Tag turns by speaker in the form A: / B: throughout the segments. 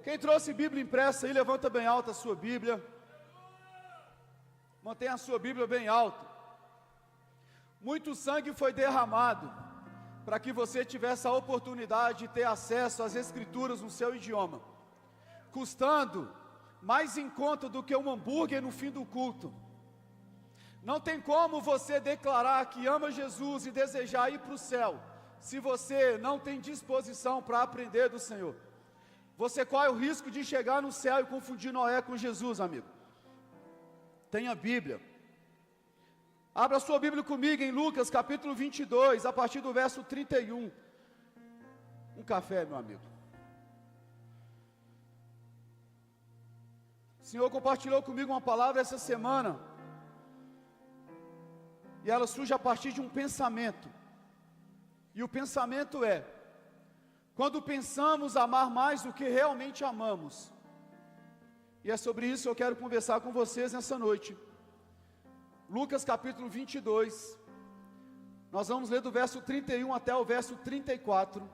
A: Quem trouxe Bíblia impressa aí, levanta bem alta a sua Bíblia. Mantenha a sua Bíblia bem alta. Muito sangue foi derramado para que você tivesse a oportunidade de ter acesso às Escrituras no seu idioma, custando mais em conta do que um hambúrguer no fim do culto. Não tem como você declarar que ama Jesus e desejar ir para o céu, se você não tem disposição para aprender do Senhor. Você corre o risco de chegar no céu e confundir Noé com Jesus, amigo. Tenha Bíblia. Abra sua Bíblia comigo em Lucas capítulo 22, a partir do verso 31. Um café, meu amigo. O Senhor compartilhou comigo uma palavra essa semana, e ela surge a partir de um pensamento. E o pensamento é: quando pensamos amar mais do que realmente amamos. E é sobre isso que eu quero conversar com vocês nessa noite. Lucas capítulo 22, nós vamos ler do verso 31 até o verso 34,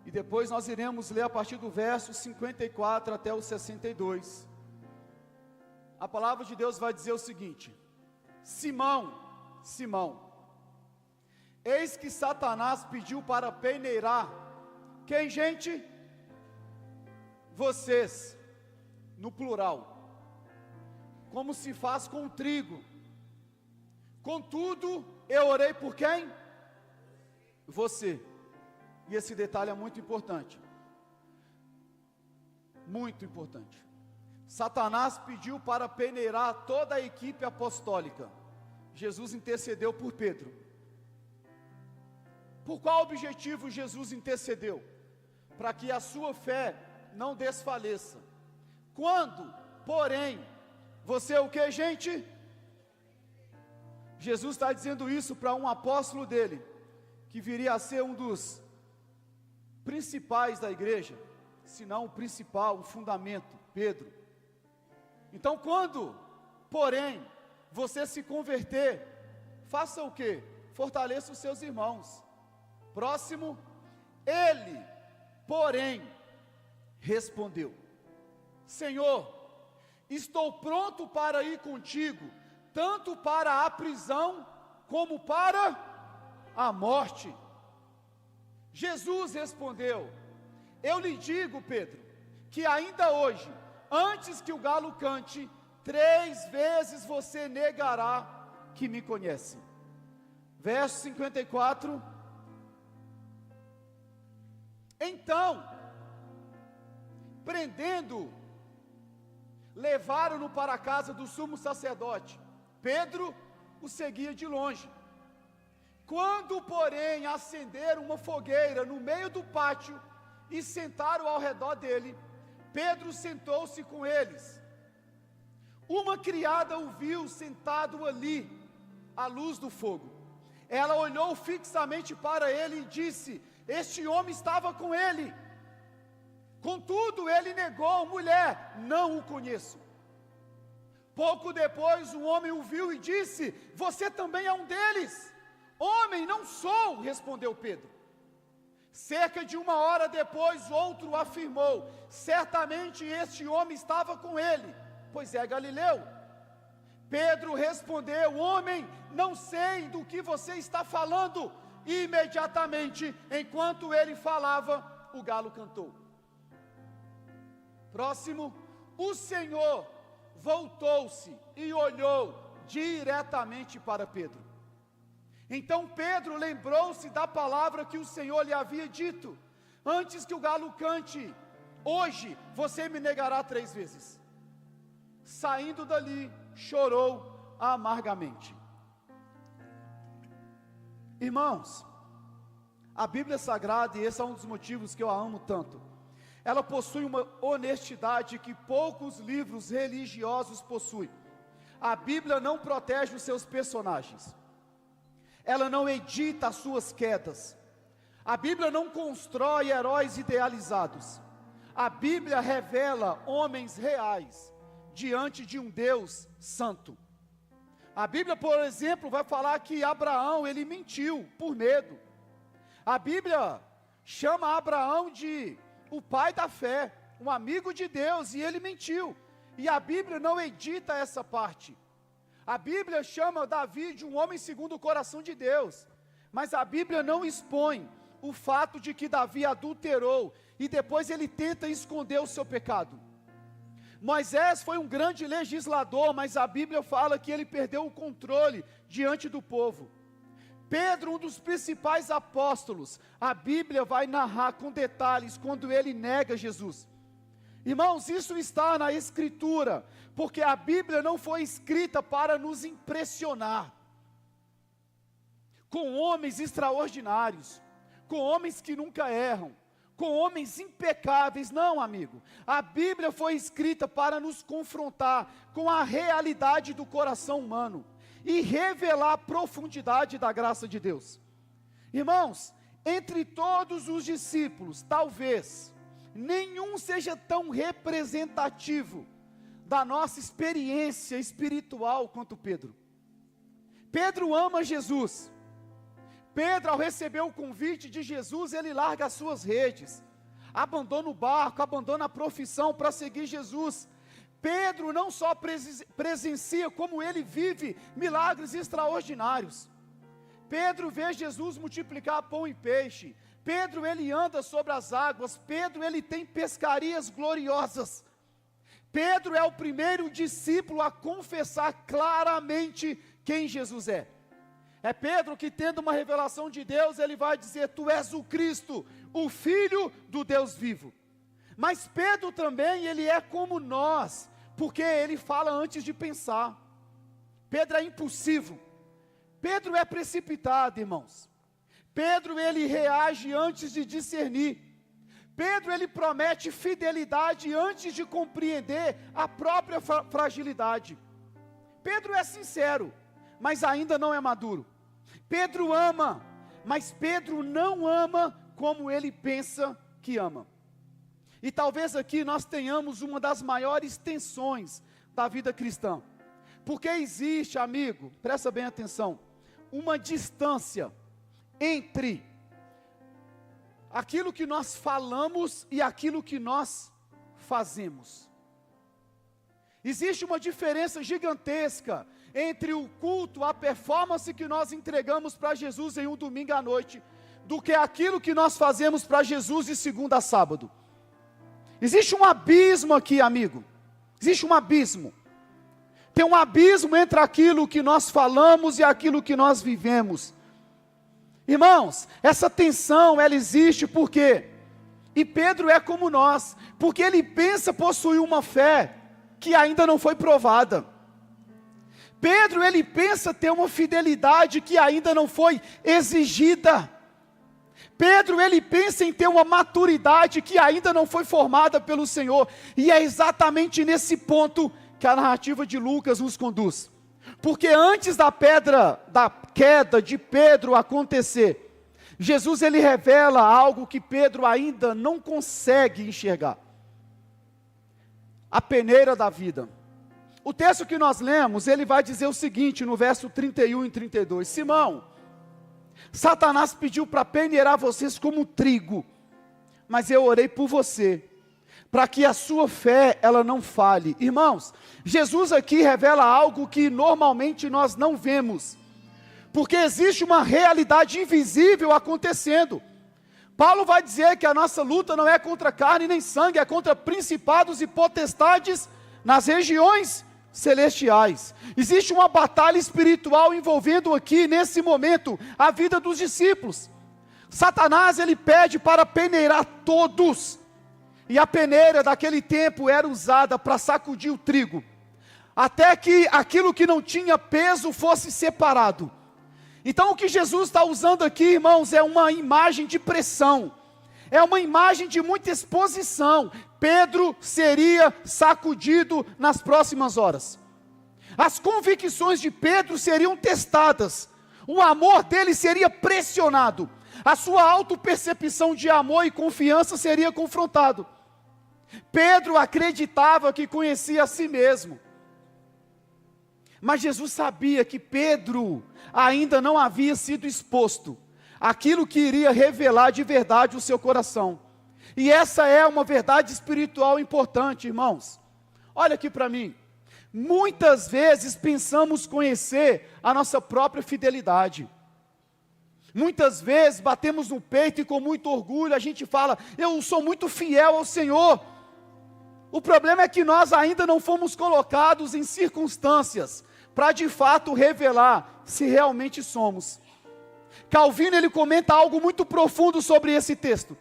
A: e depois nós iremos ler a partir do verso 54 até o 62, a palavra de Deus vai dizer o seguinte: Simão, Simão, eis que Satanás pediu para peneirar, quem, gente? Vocês, no plural, como se faz com o trigo. Contudo, eu orei por quem? Você. E esse detalhe é muito importante. Muito importante. Satanás pediu para peneirar toda a equipe apostólica. Jesus intercedeu por Pedro. Por qual objetivo Jesus intercedeu? Para que a sua fé não desfaleça. Quando, porém, você o que, gente? Jesus está dizendo isso para um apóstolo dele, que viria a ser um dos principais da igreja, se não o principal, o fundamento, Pedro. Então, quando, porém, você se converter, faça o que? Fortaleça os seus irmãos. Próximo, ele, porém, respondeu: Senhor, estou pronto para ir contigo, tanto para a prisão, como para a morte. Jesus respondeu: eu lhe digo, Pedro, que ainda hoje, antes que o galo cante, 3 vezes você negará que me conhece. Verso 54. Então, prendendo, levaram-no para a casa do sumo sacerdote. Pedro o seguia de longe. Quando, porém, acenderam uma fogueira no meio do pátio e sentaram ao redor dele, Pedro sentou-se com eles. Uma criada o viu sentado ali, à luz do fogo. Ela olhou fixamente para ele e disse: este homem estava com ele. Contudo, ele negou: mulher, não o conheço. Pouco depois, um homem o viu e disse: você também é um deles. Homem, não sou, respondeu Pedro. Cerca de 1 hora depois, outro afirmou: certamente este homem estava com ele, pois é galileu. Pedro respondeu: homem, não sei do que você está falando. E imediatamente, enquanto ele falava, o galo cantou. Próximo, o Senhor voltou-se e olhou diretamente para Pedro. Então Pedro lembrou-se da palavra que o Senhor lhe havia dito: antes que o galo cante, hoje você me negará 3 vezes. Saindo dali, chorou amargamente. Irmãos, a Bíblia Sagrada, e esse é um dos motivos que eu a amo tanto, ela possui uma honestidade que poucos livros religiosos possuem. A Bíblia não protege os seus personagens, ela não edita as suas quedas, a Bíblia não constrói heróis idealizados, a Bíblia revela homens reais diante de um Deus santo. A Bíblia, por exemplo, vai falar que Abraão, ele mentiu por medo. A Bíblia chama Abraão de o pai da fé, um amigo de Deus, e ele mentiu. E a Bíblia não edita essa parte. A Bíblia chama Davi de um homem segundo o coração de Deus, mas a Bíblia não expõe o fato de que Davi adulterou, e depois ele tenta esconder o seu pecado. Moisés foi um grande legislador, mas a Bíblia fala que ele perdeu o controle diante do povo. Pedro, um dos principais apóstolos, a Bíblia vai narrar com detalhes quando ele nega Jesus. Irmãos, isso está na Escritura, porque a Bíblia não foi escrita para nos impressionar com homens extraordinários, com homens que nunca erram, com homens impecáveis. Não, amigo, a Bíblia foi escrita para nos confrontar com a realidade do coração humano e revelar a profundidade da graça de Deus. Irmãos, entre todos os discípulos, talvez nenhum seja tão representativo da nossa experiência espiritual quanto Pedro. Pedro ama Jesus. Pedro, ao receber o convite de Jesus, ele larga as suas redes, abandona o barco, abandona a profissão para seguir Jesus. Pedro não só presencia, como ele vive milagres extraordinários. Pedro vê Jesus multiplicar pão e peixe. Pedro, ele anda sobre as águas. Pedro, ele tem pescarias gloriosas. Pedro é o primeiro discípulo a confessar claramente quem Jesus é. É Pedro que, tendo uma revelação de Deus, ele vai dizer: tu és o Cristo, o Filho do Deus vivo. Mas Pedro também, ele é como nós, porque ele fala antes de pensar. Pedro é impulsivo. Pedro é precipitado, irmãos. Pedro, ele reage antes de discernir. Pedro, ele promete fidelidade antes de compreender a própria fragilidade. Pedro é sincero, mas ainda não é maduro. Pedro ama, mas Pedro não ama como ele pensa que ama. E talvez aqui nós tenhamos uma das maiores tensões da vida cristã. Porque existe, amigo, presta bem atenção, uma distância entre aquilo que nós falamos e aquilo que nós fazemos. Existe uma diferença gigantesca entre o culto, a performance que nós entregamos para Jesus em um domingo à noite, do que aquilo que nós fazemos para Jesus de segunda a sábado. Existe um abismo aqui, amigo. Existe um abismo. Tem um abismo entre aquilo que nós falamos e aquilo que nós vivemos. Irmãos, essa tensão, ela existe por quê? E Pedro é como nós, porque ele pensa possuir uma fé que ainda não foi provada. Pedro, ele pensa ter uma fidelidade que ainda não foi exigida. Pedro, ele pensa em ter uma maturidade que ainda não foi formada pelo Senhor. E é exatamente nesse ponto que a narrativa de Lucas nos conduz. Porque antes da queda de Pedro acontecer, Jesus, ele revela algo que Pedro ainda não consegue enxergar. A peneira da vida. O texto que nós lemos, ele vai dizer o seguinte, no verso 31 e 32. Simão, Satanás pediu para peneirar vocês como trigo, mas eu orei por você, para que a sua fé, ela não falhe. Irmãos, Jesus aqui revela algo que normalmente nós não vemos, porque existe uma realidade invisível acontecendo. Paulo vai dizer que a nossa luta não é contra carne nem sangue, é contra principados e potestades nas regiões celestiais. Existe uma batalha espiritual envolvendo aqui, nesse momento, a vida dos discípulos. Satanás, ele pede para peneirar todos, e a peneira daquele tempo era usada para sacudir o trigo, até que aquilo que não tinha peso fosse separado. Então o que Jesus está usando aqui, irmãos, é uma imagem de pressão, é uma imagem de muita exposição. Pedro seria sacudido nas próximas horas. As convicções de Pedro seriam testadas, o amor dele seria pressionado, a sua autopercepção de amor e confiança seria confrontado. Pedro acreditava que conhecia a si mesmo, mas Jesus sabia que Pedro ainda não havia sido exposto aquilo que iria revelar de verdade o seu coração. E essa é uma verdade espiritual importante, irmãos. Olha aqui para mim. Muitas vezes pensamos conhecer a nossa própria fidelidade. Muitas vezes batemos no peito e com muito orgulho a gente fala: eu sou muito fiel ao Senhor. O problema é que nós ainda não fomos colocados em circunstâncias para de fato revelar se realmente somos. Calvino, ele comenta algo muito profundo sobre esse texto.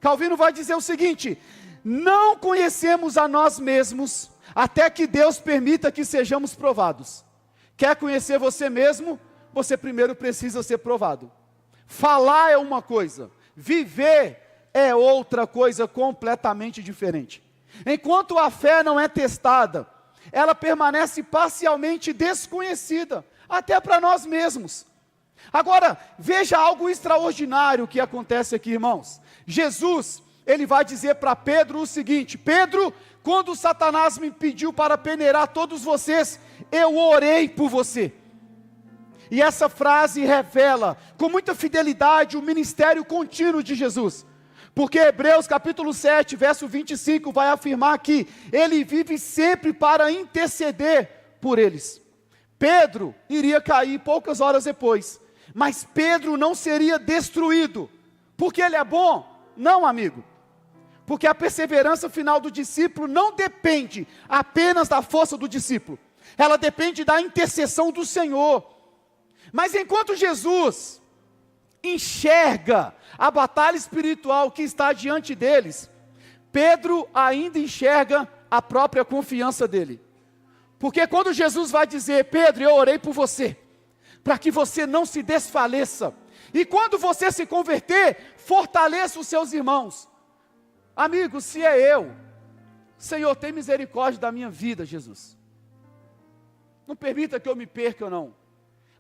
A: Calvino vai dizer o seguinte: não conhecemos a nós mesmos até que Deus permita que sejamos provados. Quer conhecer você mesmo? Você primeiro precisa ser provado. Falar é uma coisa, viver é outra coisa completamente diferente. Enquanto a fé não é testada, ela permanece parcialmente desconhecida, até para nós mesmos. Agora, veja algo extraordinário que acontece aqui, irmãos. Jesus, ele vai dizer para Pedro o seguinte: Pedro, quando Satanás me pediu para peneirar todos vocês, eu orei por você. E essa frase revela com muita fidelidade o ministério contínuo de Jesus. Porque Hebreus capítulo 7, verso 25, vai afirmar que ele vive sempre para interceder por eles. Pedro iria cair poucas horas depois, mas Pedro não seria destruído, porque ele é bom. Não, amigo. Porque a perseverança final do discípulo não depende apenas da força do discípulo, ela depende da intercessão do Senhor. Mas enquanto Jesus enxerga a batalha espiritual que está diante deles, Pedro ainda enxerga a própria confiança dele. Porque quando Jesus vai dizer: Pedro, eu orei por você, para que você não se desfaleça, e quando você se converter, fortaleça os seus irmãos. Amigo, se é eu, Senhor, tem misericórdia da minha vida, Jesus. Não permita que eu me perca, não.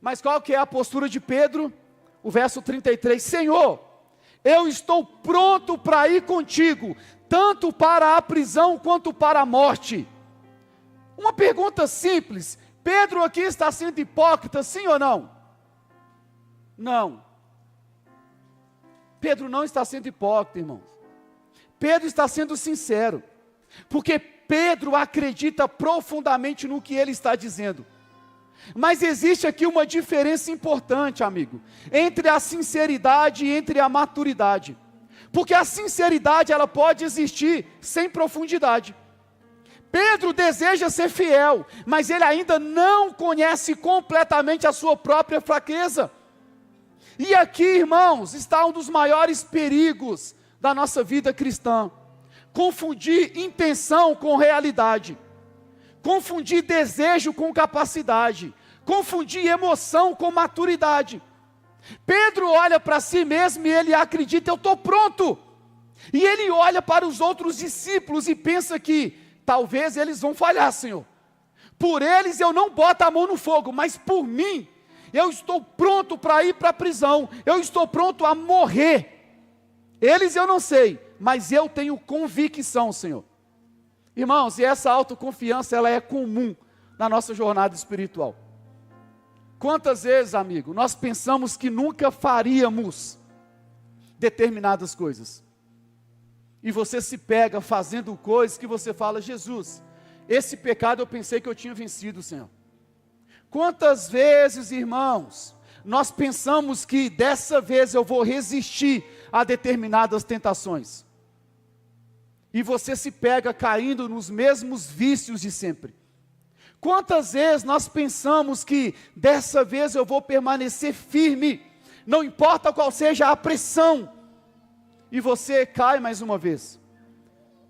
A: Mas qual que é a postura de Pedro? O verso 33, Senhor, eu estou pronto para ir contigo, tanto para a prisão quanto para a morte. Uma pergunta simples: Pedro aqui está sendo hipócrita, sim ou não? Não. Pedro não está sendo hipócrita, irmãos. Pedro está sendo sincero, porque Pedro acredita profundamente no que ele está dizendo. Mas existe aqui uma diferença importante, amigo, entre a sinceridade e entre a maturidade. Porque a sinceridade, ela pode existir sem profundidade. Pedro deseja ser fiel, mas ele ainda não conhece completamente a sua própria fraqueza. E aqui, irmãos, está um dos maiores perigos da nossa vida cristã: confundir intenção com realidade. Confundir desejo com capacidade, confundir emoção com maturidade. Pedro olha para si mesmo e ele acredita: eu estou pronto. E ele olha para os outros discípulos e pensa que talvez eles vão falhar, Senhor. Por eles eu não boto a mão no fogo, mas por mim, eu estou pronto para ir para a prisão, eu estou pronto a morrer. Eles eu não sei, mas eu tenho convicção, Senhor. Irmãos, e essa autoconfiança, ela é comum na nossa jornada espiritual. Quantas vezes, amigo, nós pensamos que nunca faríamos determinadas coisas, e você se pega fazendo coisas que você fala: Jesus, esse pecado eu pensei que eu tinha vencido, Senhor. Quantas vezes, irmãos, nós pensamos que dessa vez eu vou resistir a determinadas tentações, e você se pega caindo nos mesmos vícios de sempre. Quantas vezes nós pensamos que dessa vez eu vou permanecer firme, não importa qual seja a pressão, e você cai mais uma vez.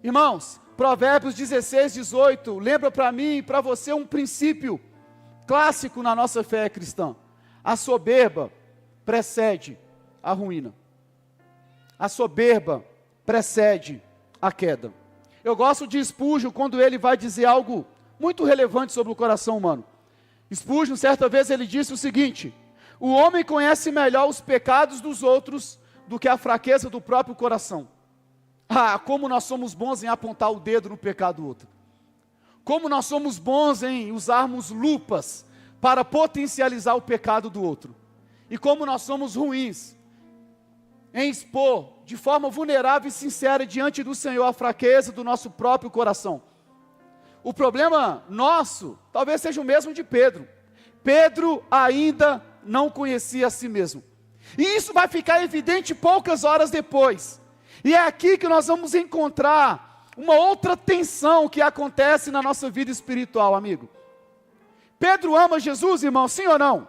A: Irmãos, Provérbios 16, 18, lembra para mim e para você um princípio clássico na nossa fé cristã: a soberba precede a ruína. A soberba precede a queda. Eu gosto de Spurgeon quando ele vai dizer algo muito relevante sobre o coração humano. Spurgeon, certa vez, ele disse o seguinte: o homem conhece melhor os pecados dos outros do que a fraqueza do próprio coração. Ah, como nós somos bons em apontar o dedo no pecado do outro. Como nós somos bons em usarmos lupas para potencializar o pecado do outro. E como nós somos ruins em expor de forma vulnerável e sincera diante do Senhor a fraqueza do nosso próprio coração. O problema nosso talvez seja o mesmo de Pedro. Pedro ainda não conhecia a si mesmo. E isso vai ficar evidente poucas horas depois. E é aqui que nós vamos encontrar uma outra tensão que acontece na nossa vida espiritual, amigo. Pedro ama Jesus, irmão, sim ou não?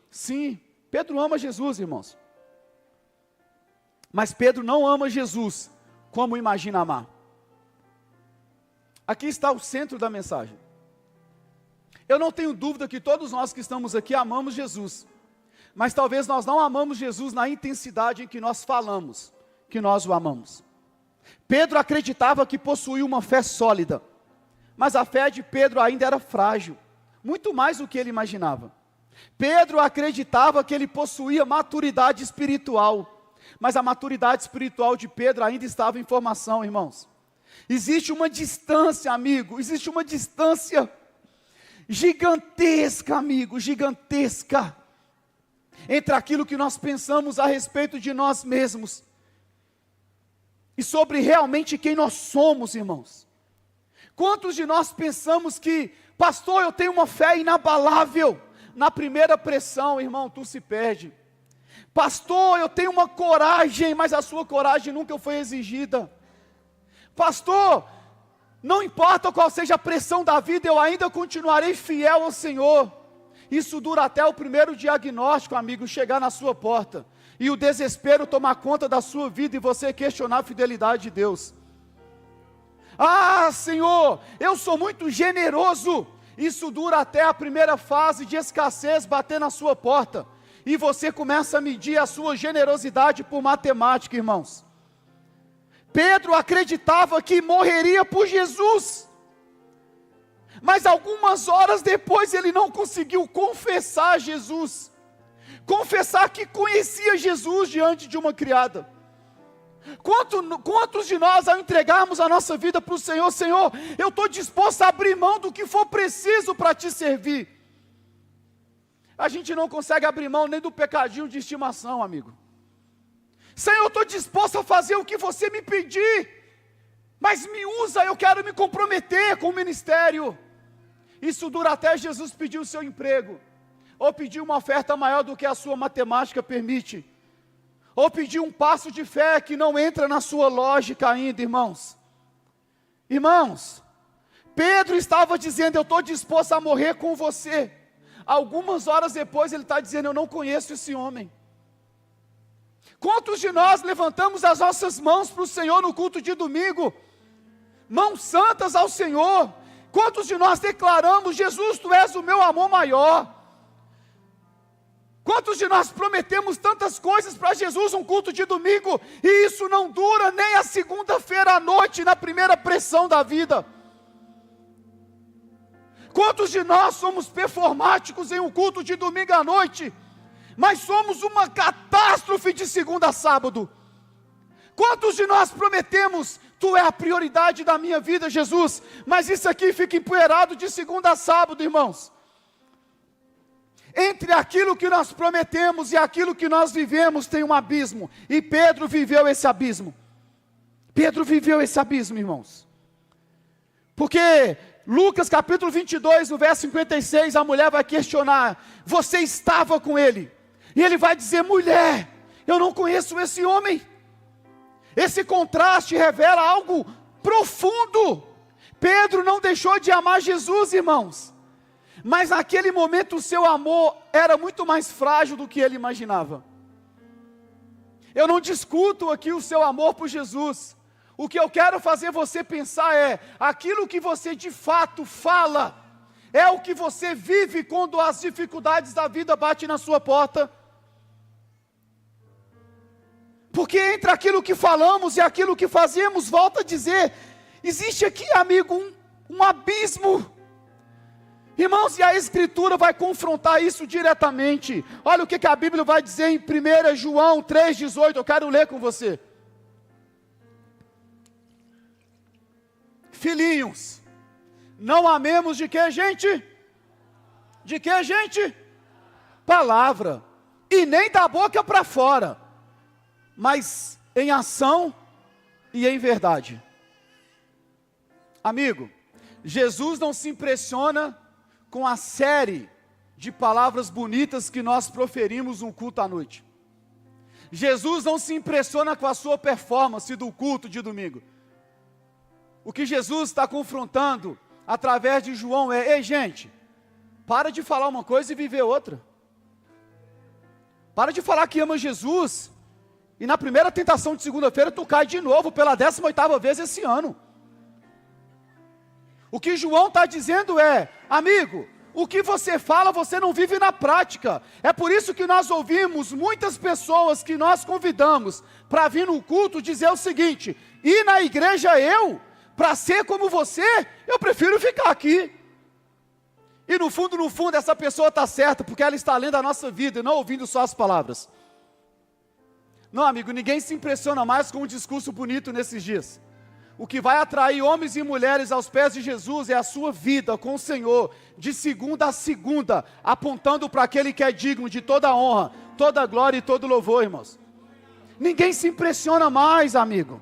A: Sim, Pedro ama Jesus, irmãos. Mas Pedro não ama Jesus como imagina amar. Aqui está o centro da mensagem. Eu não tenho dúvida que todos nós que estamos aqui amamos Jesus. Mas talvez nós não amamos Jesus na intensidade em que nós falamos que nós o amamos. Pedro acreditava que possuía uma fé sólida. Mas a fé de Pedro ainda era frágil. Muito mais do que ele imaginava. Pedro acreditava que ele possuía maturidade espiritual. Mas a maturidade espiritual de Pedro ainda estava em formação, irmãos. Existe uma distância, amigo, existe uma distância gigantesca, amigo, gigantesca, entre aquilo que nós pensamos a respeito de nós mesmos, e sobre realmente quem nós somos, irmãos. Quantos de nós pensamos que, pastor, eu tenho uma fé inabalável, na primeira pressão, irmão, tu se perde. Pastor, eu tenho uma coragem, mas a sua coragem nunca foi exigida. Pastor, não importa qual seja a pressão da vida, eu ainda continuarei fiel ao Senhor. Isso dura até o primeiro diagnóstico, amigo, chegar na sua porta. E o desespero tomar conta da sua vida e você questionar a fidelidade de Deus. Ah, Senhor, eu sou muito generoso. Isso dura até a primeira fase de escassez bater na sua porta. E você começa a medir a sua generosidade por matemática, irmãos. Pedro acreditava que morreria por Jesus. Mas algumas horas depois ele não conseguiu confessar Jesus. Confessar que conhecia Jesus diante de uma criada. Quantos de nós, ao entregarmos a nossa vida para o Senhor, Senhor, eu estou disposto a abrir mão do que for preciso para te servir. A gente não consegue abrir mão nem do pecadinho de estimação, amigo. Senhor, eu estou disposto a fazer o que você me pedir, mas me usa, eu quero me comprometer com o ministério. Isso dura até Jesus pedir o seu emprego, ou pedir uma oferta maior do que a sua matemática permite, ou pedir um passo de fé que não entra na sua lógica ainda, irmãos. Irmãos, Pedro estava dizendo, eu estou disposto a morrer com você. Algumas horas depois ele está dizendo, eu não conheço esse homem. Quantos de nós levantamos as nossas mãos para o Senhor no culto de domingo? Mãos santas ao Senhor. Quantos de nós declaramos, Jesus, tu és o meu amor maior? Quantos de nós prometemos tantas coisas para Jesus num culto de domingo, e isso não dura nem a segunda-feira à noite, na primeira pressão da vida? Quantos de nós somos performáticos em um culto de domingo à noite, mas somos uma catástrofe de segunda a sábado? Quantos de nós prometemos, tu é a prioridade da minha vida, Jesus, mas isso aqui fica empoeirado de segunda a sábado, irmãos? Entre aquilo que nós prometemos e aquilo que nós vivemos tem um abismo, e Pedro viveu esse abismo. Pedro viveu esse abismo, irmãos, porque Lucas capítulo 22, no verso 56, a mulher vai questionar, você estava com ele? E ele vai dizer, mulher, eu não conheço esse homem. Esse contraste revela algo profundo. Pedro não deixou de amar Jesus, irmãos, mas naquele momento o seu amor era muito mais frágil do que ele imaginava. Eu não discuto aqui o seu amor por Jesus. O que eu quero fazer você pensar é, aquilo que você de fato fala, é o que você vive quando as dificuldades da vida batem na sua porta. Porque entre aquilo que falamos e aquilo que fazemos, volta a dizer, existe aqui, amigo, um abismo. Irmãos, e a Escritura vai confrontar isso diretamente. Olha o que a Bíblia vai dizer em 1 João 3,18, eu quero ler com você. Filhinhos, não amemos de que, gente? De que, gente? Palavra, e nem da boca para fora. mas em ação e em verdade. Amigo, Jesus não se impressiona com a série de palavras bonitas que nós proferimos no culto à noite. Jesus não se impressiona com a sua performance do culto de domingo. O que Jesus está confrontando através de João é: ei gente, para de falar uma coisa e viver outra. Para de falar que ama Jesus e na primeira tentação de segunda-feira tu cai de novo pela 18ª vez esse ano. O que João está dizendo é: amigo, o que você fala, você não vive na prática. É por isso que nós ouvimos muitas pessoas que nós convidamos para vir no culto dizer o seguinte: ir na igreja para ser como você, eu prefiro ficar aqui. E no fundo, essa pessoa está certa, porque ela está lendo a nossa vida e não ouvindo só as palavras. Não, amigo, ninguém se impressiona mais com um discurso bonito nesses dias. O que vai atrair homens e mulheres aos pés de Jesus é a sua vida com o Senhor, de segunda a segunda, apontando para aquele que é digno de toda honra, toda glória e todo louvor, irmãos. Ninguém se impressiona mais, amigo.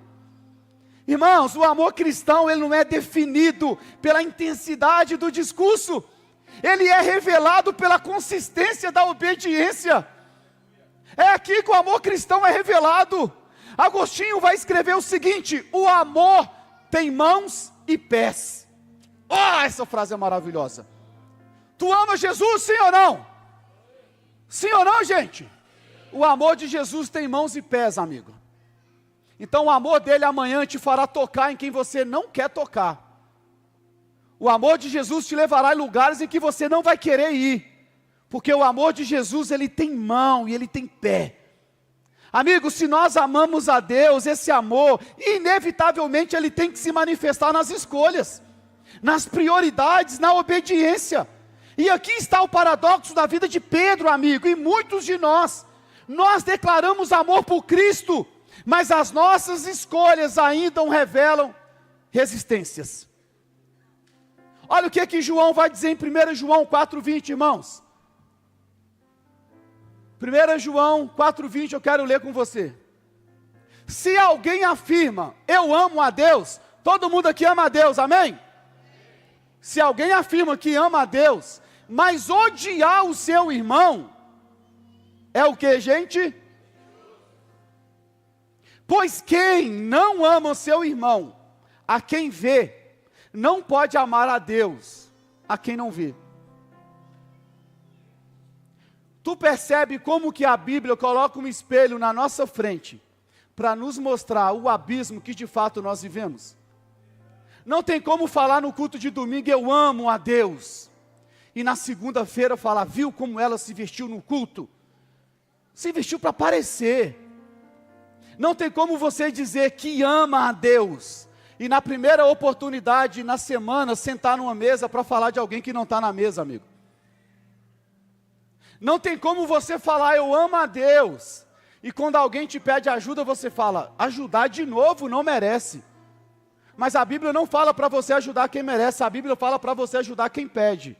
A: Irmãos, o amor cristão, ele não é definido pela intensidade do discurso, ele é revelado pela consistência da obediência. É aqui que o amor cristão é revelado. Agostinho vai escrever o seguinte: o amor tem mãos e pés. Essa frase é maravilhosa. Tu ama Jesus, sim ou não? Sim ou não, gente? O amor de Jesus tem mãos e pés, amigo. Então o amor dele amanhã te fará tocar em quem você não quer tocar. O amor de Jesus te levará em lugares em que você não vai querer ir. Porque o amor de Jesus, ele tem mão e ele tem pé. Amigo, se nós amamos a Deus, esse amor, inevitavelmente ele tem que se manifestar nas escolhas, nas prioridades, na obediência. E aqui está o paradoxo da vida de Pedro, amigo, e muitos de nós declaramos amor por Cristo, mas as nossas escolhas ainda revelam resistências. Olha o que João vai dizer em 1 João 4,20, irmãos. 1 João 4,20 eu quero ler com você. Se alguém afirma, eu amo a Deus, todo mundo aqui ama a Deus, amém? Se alguém afirma que ama a Deus, mas odiar o seu irmão, é o que, gente? Pois quem não ama o seu irmão, a quem vê, não pode amar a Deus, a quem não vê. Tu percebe como que a Bíblia coloca um espelho na nossa frente, para nos mostrar o abismo que de fato nós vivemos? Não tem como falar no culto de domingo, eu amo a Deus, e na segunda-feira falar, viu como ela se vestiu no culto? Se vestiu para aparecer. Não tem como você dizer que ama a Deus, e na primeira oportunidade, na semana, sentar numa mesa para falar de alguém que não está na mesa, amigo. Não tem como você falar, eu amo a Deus, e quando alguém te pede ajuda, você fala, ajudar de novo não merece. Mas a Bíblia não fala para você ajudar quem merece, a Bíblia fala para você ajudar quem pede.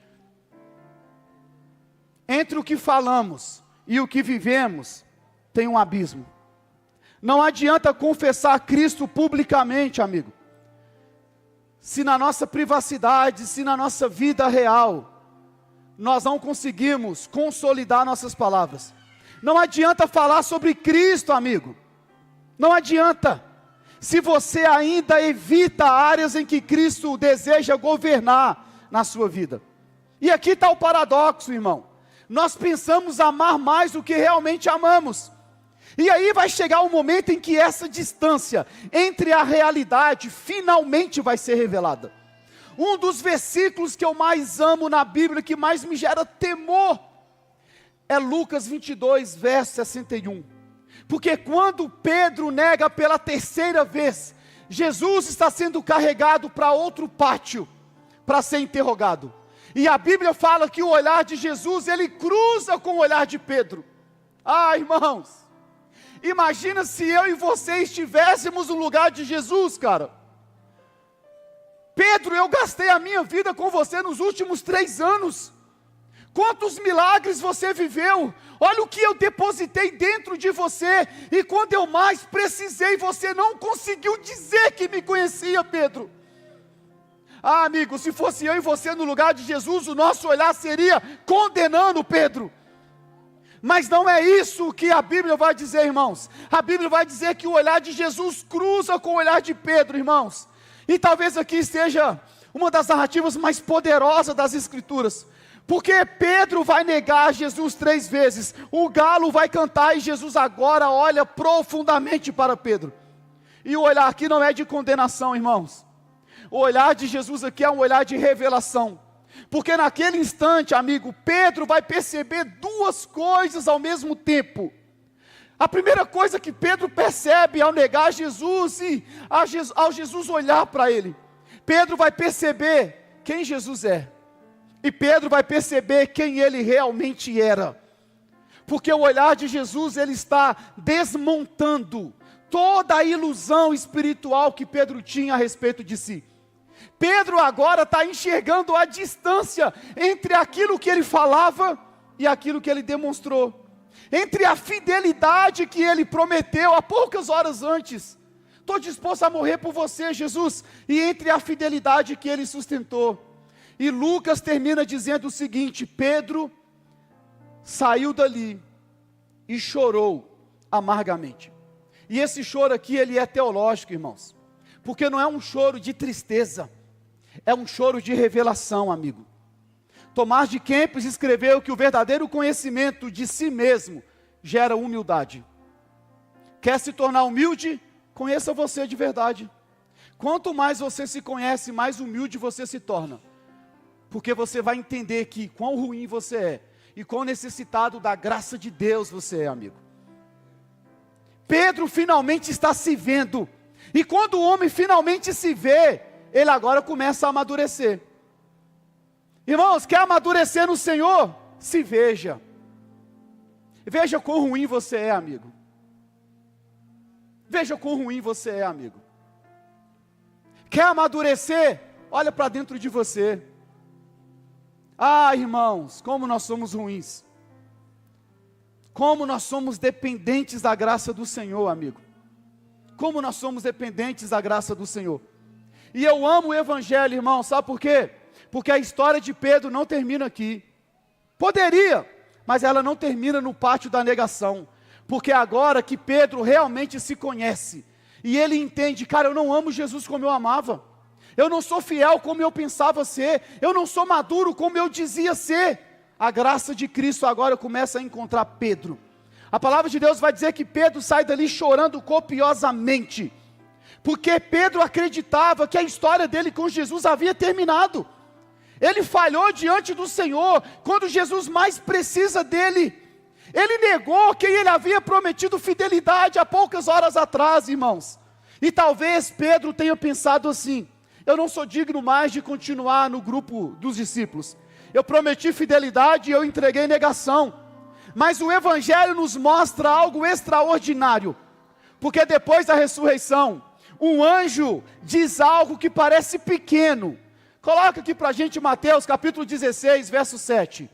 A: Entre o que falamos e o que vivemos, tem um abismo. Não adianta confessar Cristo publicamente, amigo, se na nossa privacidade, se na nossa vida real, nós não conseguimos consolidar nossas palavras. Não adianta falar sobre Cristo, amigo. Não adianta. Se você ainda evita áreas em que Cristo deseja governar na sua vida. E aqui está o paradoxo, irmão. Nós pensamos amar mais do que realmente amamos. E aí vai chegar um momento em que essa distância entre a realidade finalmente vai ser revelada. Um dos versículos que eu mais amo na Bíblia, que mais me gera temor, é Lucas 22, verso 61. Porque quando Pedro nega pela terceira vez, Jesus está sendo carregado para outro pátio, para ser interrogado. E a Bíblia fala que o olhar de Jesus, ele cruza com o olhar de Pedro. Ah, irmãos, imagina se eu e você estivéssemos no lugar de Jesus, cara. Pedro, eu gastei a minha vida com você nos últimos 3 anos. Quantos milagres você viveu? Olha o que eu depositei dentro de você. E quando eu mais precisei, você não conseguiu dizer que me conhecia, Pedro. Ah, amigo, se fosse eu e você no lugar de Jesus, o nosso olhar seria condenando Pedro. Mas não é isso que a Bíblia vai dizer, irmãos. A Bíblia vai dizer que o olhar de Jesus cruza com o olhar de Pedro, irmãos. E talvez aqui esteja uma das narrativas mais poderosas das Escrituras. Porque Pedro vai negar Jesus 3 vezes. O galo vai cantar e Jesus agora olha profundamente para Pedro. E o olhar aqui não é de condenação, irmãos. O olhar de Jesus aqui é um olhar de revelação. Porque naquele instante, amigo, Pedro vai perceber 2 coisas ao mesmo tempo. A primeira coisa que Pedro percebe ao negar Jesus e ao Jesus olhar para ele, Pedro vai perceber quem Jesus é. E Pedro vai perceber quem ele realmente era. Porque o olhar de Jesus, ele está desmontando toda a ilusão espiritual que Pedro tinha a respeito de si. Pedro agora está enxergando a distância entre aquilo que ele falava e aquilo que ele demonstrou. Entre a fidelidade que ele prometeu há poucas horas antes. Estou disposto a morrer por você, Jesus. E entre a fidelidade que ele sustentou. E Lucas termina dizendo o seguinte: Pedro saiu dali e chorou amargamente. E esse choro aqui, ele é teológico, irmãos. Porque não é um choro de tristeza, é um choro de revelação, amigo. Tomás de Kempis escreveu que o verdadeiro conhecimento de si mesmo gera humildade. Quer se tornar humilde? Conheça você de verdade. Quanto mais você se conhece, mais humilde você se torna. Porque você vai entender que quão ruim você é e quão necessitado da graça de Deus você é, amigo. Pedro finalmente está se vendo. E quando o homem finalmente se vê, ele agora começa a amadurecer. Irmãos, quer amadurecer no Senhor? Se veja. Veja quão ruim você é, amigo. Veja quão ruim você é, amigo. Quer amadurecer? Olha para dentro de você. Ah, irmãos, como nós somos ruins. Como nós somos dependentes da graça do Senhor, amigo. Como nós somos dependentes da graça do Senhor. E eu amo o Evangelho, irmão, sabe por quê? Porque a história de Pedro não termina aqui. Poderia, mas ela não termina no pátio da negação. Porque agora que Pedro realmente se conhece, e ele entende, cara, eu não amo Jesus como eu amava. Eu não sou fiel como eu pensava ser. Eu não sou maduro como eu dizia ser. A graça de Cristo agora começa a encontrar Pedro. A palavra de Deus vai dizer que Pedro sai dali chorando copiosamente. Porque Pedro acreditava que a história dele com Jesus havia terminado. Ele falhou diante do Senhor quando Jesus mais precisa dele. Ele negou quem ele havia prometido fidelidade há poucas horas atrás, irmãos. E talvez Pedro tenha pensado assim: eu não sou digno mais de continuar no grupo dos discípulos. Eu prometi fidelidade e eu entreguei negação. Mas o Evangelho nos mostra algo extraordinário. Porque depois da ressurreição, um anjo diz algo que parece pequeno. Coloca aqui para a gente Mateus capítulo 16, verso 7.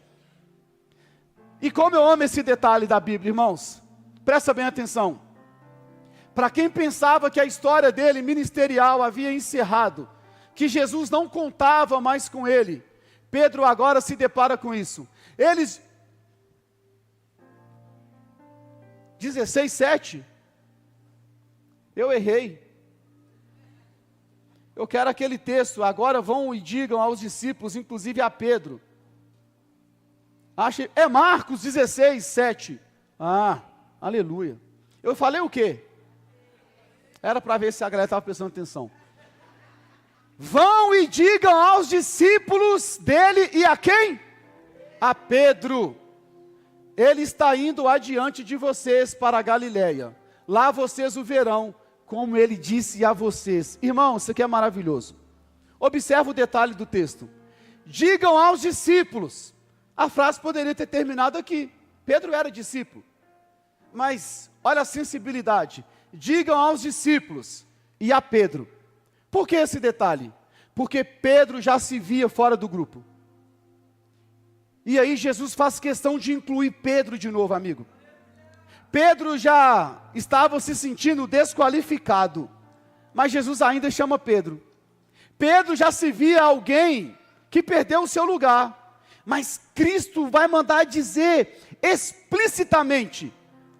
A: E como eu amo esse detalhe da Bíblia, irmãos. Presta bem atenção. Para quem pensava que a história dele ministerial havia encerrado, que Jesus não contava mais com ele, Pedro agora se depara com isso. Eles 16, 7. Eu errei. Eu quero aquele texto. Agora vão e digam aos discípulos, inclusive a Pedro. É Marcos 16, 7. Ah, aleluia. Eu falei o quê? Era para ver se a galera estava prestando atenção. Vão e digam aos discípulos dele e a quem? A Pedro. Ele está indo adiante de vocês para a Galileia. Lá vocês o verão, como ele disse a vocês. Irmão, isso aqui é maravilhoso. Observa o detalhe do texto. Digam aos discípulos. A frase poderia ter terminado aqui. Pedro era discípulo. Mas, olha a sensibilidade. Digam aos discípulos e a Pedro. Por que esse detalhe? Porque Pedro já se via fora do grupo. E aí Jesus faz questão de incluir Pedro de novo, amigo. Pedro já estava se sentindo desqualificado, mas Jesus ainda chama Pedro. Pedro já se via alguém que perdeu o seu lugar, mas Cristo vai mandar dizer explicitamente: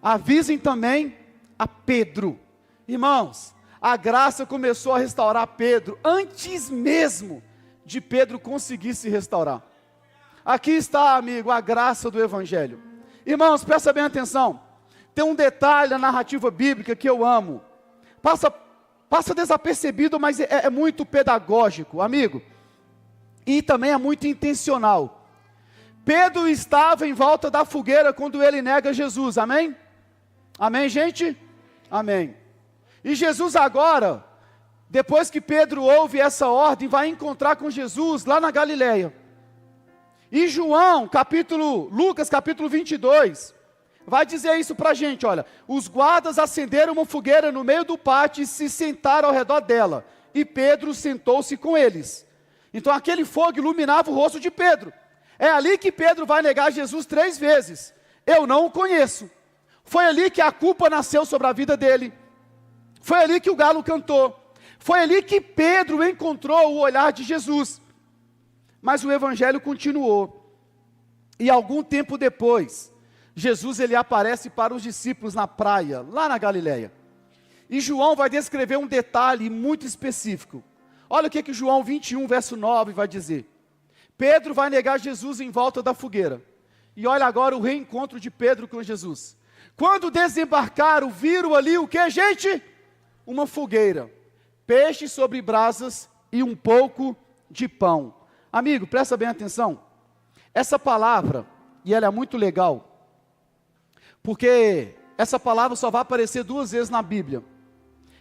A: avisem também a Pedro. Irmãos, a graça começou a restaurar Pedro, antes mesmo de Pedro conseguir se restaurar. Aqui está, amigo, a graça do Evangelho. Irmãos, presta bem atenção. Tem um detalhe na narrativa bíblica que eu amo. Passa desapercebido, mas é muito pedagógico, amigo. E também é muito intencional. Pedro estava em volta da fogueira quando ele nega Jesus, amém? Amém, gente? Amém. E Jesus agora, depois que Pedro ouve essa ordem, vai encontrar com Jesus lá na Galileia. E Lucas capítulo 22, vai dizer isso para a gente, olha: os guardas acenderam uma fogueira no meio do pátio e se sentaram ao redor dela, e Pedro sentou-se com eles. Então aquele fogo iluminava o rosto de Pedro. É ali que Pedro vai negar Jesus 3 vezes. Eu não o conheço. Foi ali que a culpa nasceu sobre a vida dele. Foi ali que o galo cantou. Foi ali que Pedro encontrou o olhar de Jesus. Mas o evangelho continuou. E algum tempo depois, Jesus ele aparece para os discípulos na praia, lá na Galileia. E João vai descrever um detalhe muito específico. Olha o que João 21, verso 9 vai dizer. Pedro vai negar Jesus em volta da fogueira. E olha agora o reencontro de Pedro com Jesus. Quando desembarcaram, viram ali o que, gente? Uma fogueira, peixe sobre brasas e um pouco de pão. Amigo, presta bem atenção. Essa palavra, e ela é muito legal, porque essa palavra só vai aparecer 2 vezes na Bíblia.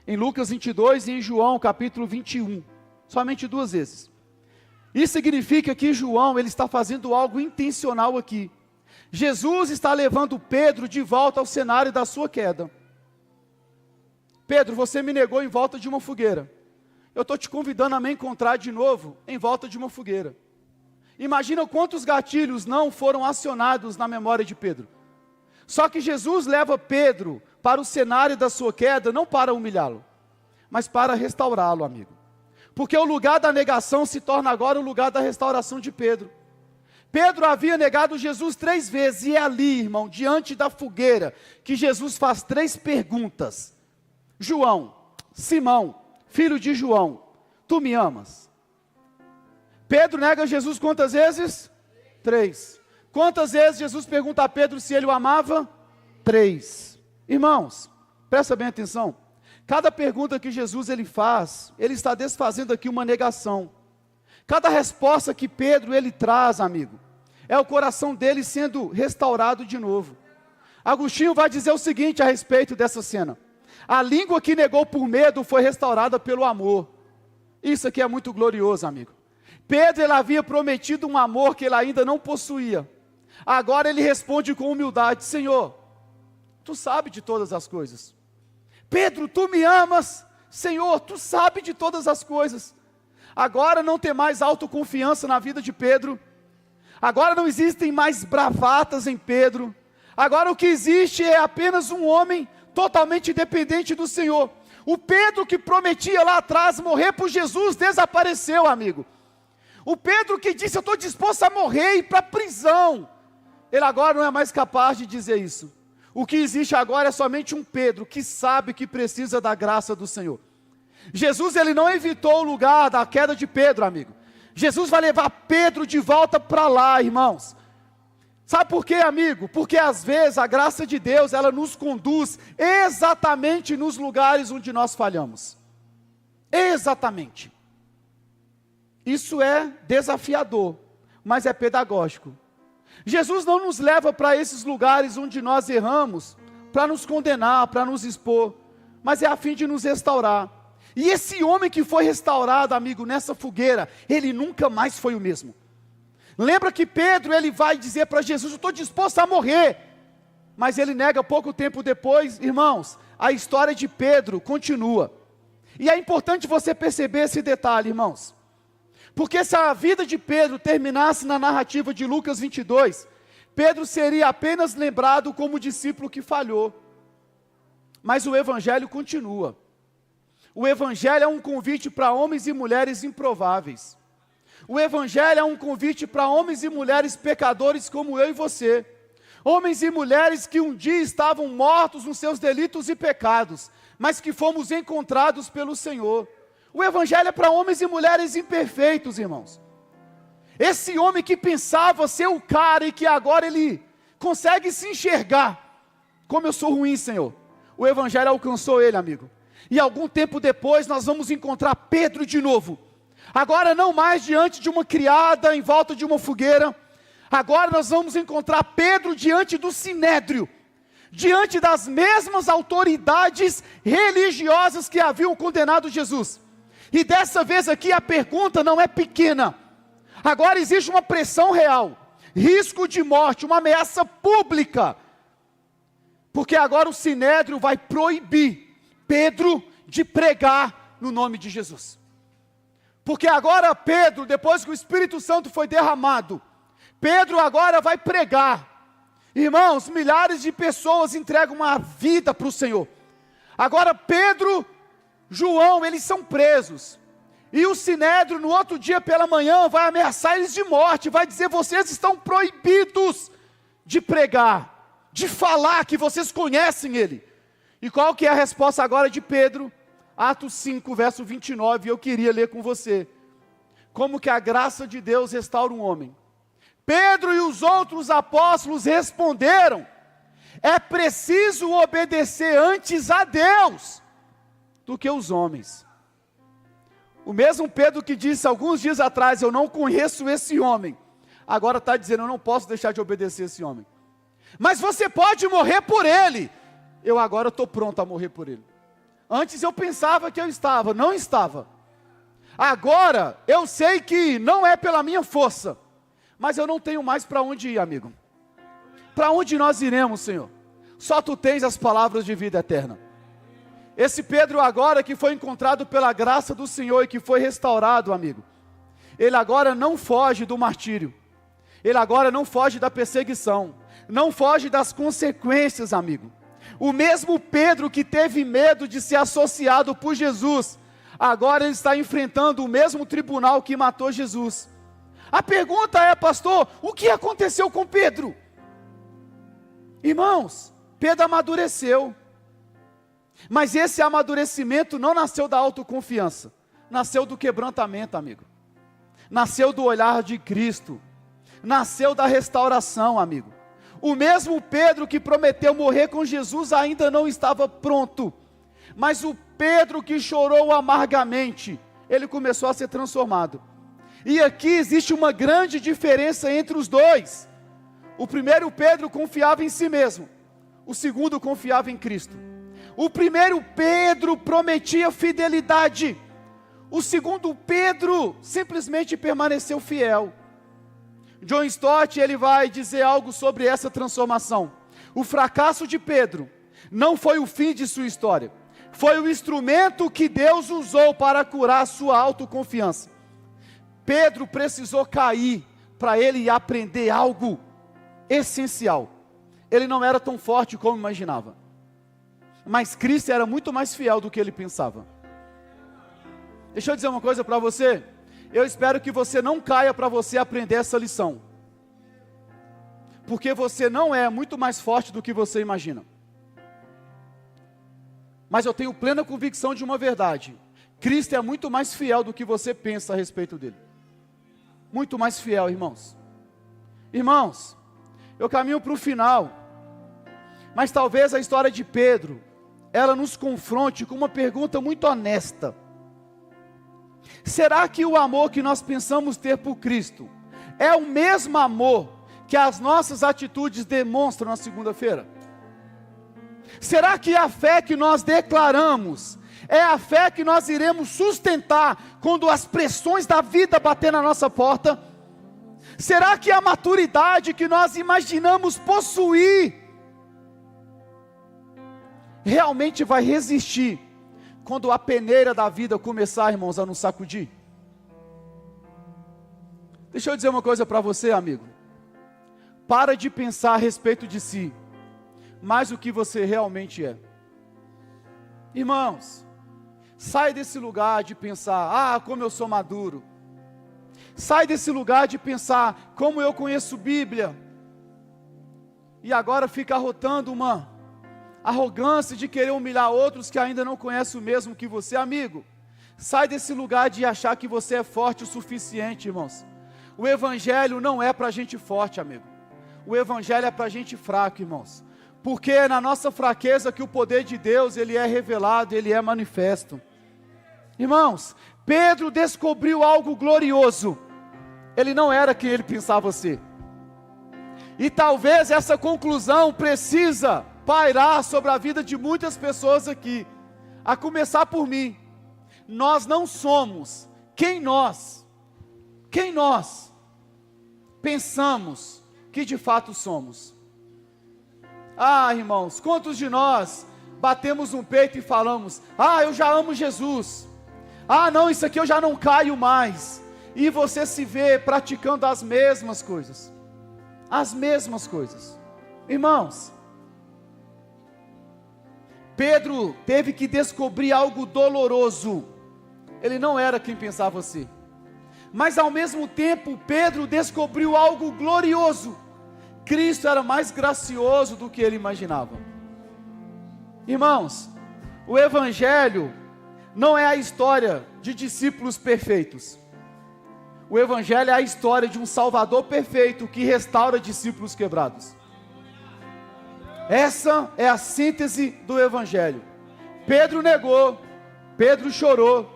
A: Em Lucas 22 e em João capítulo 21. Somente 2 vezes. Isso significa que João ele está fazendo algo intencional aqui. Jesus está levando Pedro de volta ao cenário da sua queda. Pedro, você me negou em volta de uma fogueira. Eu estou te convidando a me encontrar de novo em volta de uma fogueira. Imagina quantos gatilhos não foram acionados na memória de Pedro. Só que Jesus leva Pedro para o cenário da sua queda, não para humilhá-lo, mas para restaurá-lo, amigo. Porque o lugar da negação se torna agora o lugar da restauração de Pedro. Pedro havia negado Jesus 3 vezes, e é ali, irmão, diante da fogueira, que Jesus faz 3 perguntas. João, Simão, filho de João, tu me amas? Pedro nega Jesus quantas vezes? 3. Quantas vezes Jesus pergunta a Pedro se ele o amava? 3. Irmãos, presta bem atenção. Cada pergunta que Jesus ele faz, ele está desfazendo aqui uma negação. Cada resposta que Pedro ele traz, amigo, é o coração dele sendo restaurado de novo. Agostinho vai dizer o seguinte a respeito dessa cena: a língua que negou por medo foi restaurada pelo amor. Isso aqui é muito glorioso, amigo. Pedro ele havia prometido um amor que ele ainda não possuía. Agora ele responde com humildade: Senhor, tu sabes de todas as coisas. Pedro, tu me amas? Senhor, tu sabes de todas as coisas. Agora não tem mais autoconfiança na vida de Pedro. Agora não existem mais bravatas em Pedro. Agora o que existe é apenas um homem totalmente dependente do Senhor. O Pedro que prometia lá atrás morrer por Jesus desapareceu, amigo. O Pedro que disse: eu estou disposto a morrer e ir para a prisão, ele agora não é mais capaz de dizer isso. O que existe agora é somente um Pedro que sabe que precisa da graça do Senhor. Jesus ele não evitou o lugar da queda de Pedro, amigo. Jesus vai levar Pedro de volta para lá, irmãos. Sabe por quê, amigo? Porque às vezes a graça de Deus, ela nos conduz exatamente nos lugares onde nós falhamos. Exatamente. Isso é desafiador, mas é pedagógico. Jesus não nos leva para esses lugares onde nós erramos, para nos condenar, para nos expor, mas é a fim de nos restaurar. E esse homem que foi restaurado, amigo, nessa fogueira, ele nunca mais foi o mesmo. Lembra que Pedro, ele vai dizer para Jesus: eu estou disposto a morrer. Mas ele nega pouco tempo depois. Irmãos, a história de Pedro continua. E é importante você perceber esse detalhe, irmãos. Porque se a vida de Pedro terminasse na narrativa de Lucas 22, Pedro seria apenas lembrado como discípulo que falhou. Mas o Evangelho continua. O Evangelho é um convite para homens e mulheres improváveis. O Evangelho é um convite para homens e mulheres pecadores como eu e você. Homens e mulheres que um dia estavam mortos nos seus delitos e pecados, mas que fomos encontrados pelo Senhor. O Evangelho é para homens e mulheres imperfeitos, irmãos. Esse homem que pensava ser o cara e que agora ele consegue se enxergar. Como eu sou ruim, Senhor. O Evangelho alcançou ele, amigo. E algum tempo depois nós vamos encontrar Pedro de novo. Agora não mais diante de uma criada em volta de uma fogueira. Agora nós vamos encontrar Pedro diante do Sinédrio. Diante das mesmas autoridades religiosas que haviam condenado Jesus. E dessa vez aqui a pergunta não é pequena. Agora existe uma pressão real, risco de morte, uma ameaça pública. Porque agora o Sinédrio vai proibir Pedro de pregar no nome de Jesus. Porque agora Pedro, depois que o Espírito Santo foi derramado, Pedro agora vai pregar. Irmãos, milhares de pessoas entregam uma vida para o Senhor. Agora Pedro, João, eles são presos. E o Sinédrio, no outro dia pela manhã, vai ameaçar eles de morte, vai dizer: vocês estão proibidos de pregar, de falar que vocês conhecem Ele. E qual que é a resposta agora de Pedro? Atos 5, verso 29, eu queria ler com você. Como que a graça de Deus restaura um homem. Pedro e os outros apóstolos responderam: é preciso obedecer antes a Deus do que os homens. O mesmo Pedro que disse alguns dias atrás: eu não conheço esse homem, agora está dizendo: eu não posso deixar de obedecer esse homem. Mas você pode morrer por ele. Eu agora estou pronto a morrer por ele. Antes eu pensava que eu estava, não estava. Agora eu sei que não é pela minha força, mas eu não tenho mais para onde ir, amigo. Para onde nós iremos, Senhor? Só Tu tens as palavras de vida eterna. Esse Pedro agora que foi encontrado pela graça do Senhor e que foi restaurado, amigo, ele agora não foge do martírio, ele agora não foge da perseguição, não foge das consequências, amigo. O mesmo Pedro que teve medo de ser associado por Jesus, agora ele está enfrentando o mesmo tribunal que matou Jesus. A pergunta é: pastor, o que aconteceu com Pedro? Irmãos, Pedro amadureceu. Mas esse amadurecimento não nasceu da autoconfiança, nasceu do quebrantamento, amigo. Nasceu do olhar de Cristo, nasceu da restauração, amigo. O mesmo Pedro que prometeu morrer com Jesus ainda não estava pronto, mas o Pedro que chorou amargamente, ele começou a ser transformado. E aqui existe uma grande diferença entre os dois. O primeiro Pedro confiava em si mesmo, o segundo confiava em Cristo. O primeiro Pedro prometia fidelidade, o segundo Pedro simplesmente permaneceu fiel. John Stott, ele vai dizer algo sobre essa transformação. O fracasso de Pedro não foi o fim de sua história, foi o instrumento que Deus usou para curar a sua autoconfiança. Pedro precisou cair para ele aprender algo essencial. Ele não era tão forte como imaginava, mas Cristo era muito mais fiel do que ele pensava. Deixa eu dizer uma coisa para você. Eu espero que você não caia para você aprender essa lição, porque você não é muito mais forte do que você imagina. Mas eu tenho plena convicção de uma verdade: Cristo é muito mais fiel do que você pensa a respeito dele. Muito mais fiel, irmãos. Irmãos, eu caminho para o final, mas talvez a história de Pedro, ela nos confronte com uma pergunta muito honesta. Será que o amor que nós pensamos ter por Cristo é o mesmo amor que as nossas atitudes demonstram na segunda-feira? Será que a fé que nós declaramos é a fé que nós iremos sustentar quando as pressões da vida bater na nossa porta? Será que a maturidade que nós imaginamos possuir realmente vai resistir quando a peneira da vida começar, irmãos, a nos sacudir? Deixa eu dizer uma coisa para você, amigo. Para de pensar a respeito de si, mais o que você realmente é. Irmãos, sai desse lugar de pensar, como eu sou maduro. Sai desse lugar de pensar, como eu conheço Bíblia. E agora fica arrotando uma arrogância de querer humilhar outros que ainda não conhecem o mesmo que você, amigo. Sai desse lugar de achar que você é forte o suficiente, irmãos. O Evangelho não é para gente forte, amigo. O Evangelho é para gente fraco, irmãos. Porque é na nossa fraqueza que o poder de Deus, ele é revelado, ele é manifesto. Irmãos, Pedro descobriu algo glorioso. Ele não era quem ele pensava ser. E talvez essa conclusão precisa pairar sobre a vida de muitas pessoas aqui. A começar por mim. Nós não somos quem nós pensamos que de fato somos. Irmãos, quantos de nós batemos no peito e falamos, eu já amo Jesus, não, isso aqui eu já não caio mais, e você se vê praticando as mesmas coisas, irmãos. Pedro teve que descobrir algo doloroso, ele não era quem pensava ser, mas ao mesmo tempo, Pedro descobriu algo glorioso. Cristo era mais gracioso do que ele imaginava. Irmãos, o Evangelho não é a história de discípulos perfeitos. O Evangelho é a história de um Salvador perfeito que restaura discípulos quebrados. Essa é a síntese do Evangelho. Pedro negou, Pedro chorou,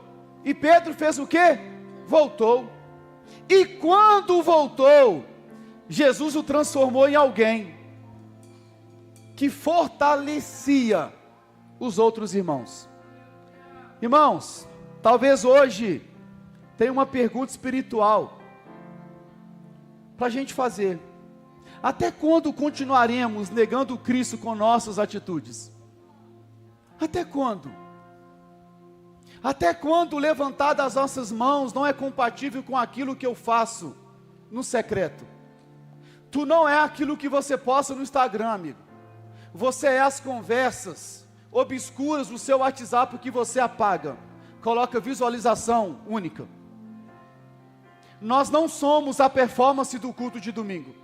A: e Pedro fez o quê? Voltou. E quando voltou, Jesus o transformou em alguém que fortalecia os outros irmãos. Irmãos, talvez hoje tenha uma pergunta espiritual para a gente fazer. Até quando continuaremos negando Cristo com nossas atitudes? Até quando? Até quando levantar das nossas mãos não é compatível com aquilo que eu faço no secreto? Tu não é aquilo que você posta no Instagram, amigo. Você é as conversas obscuras do seu WhatsApp que você apaga. Coloca visualização única. Nós não somos a performance do culto de domingo.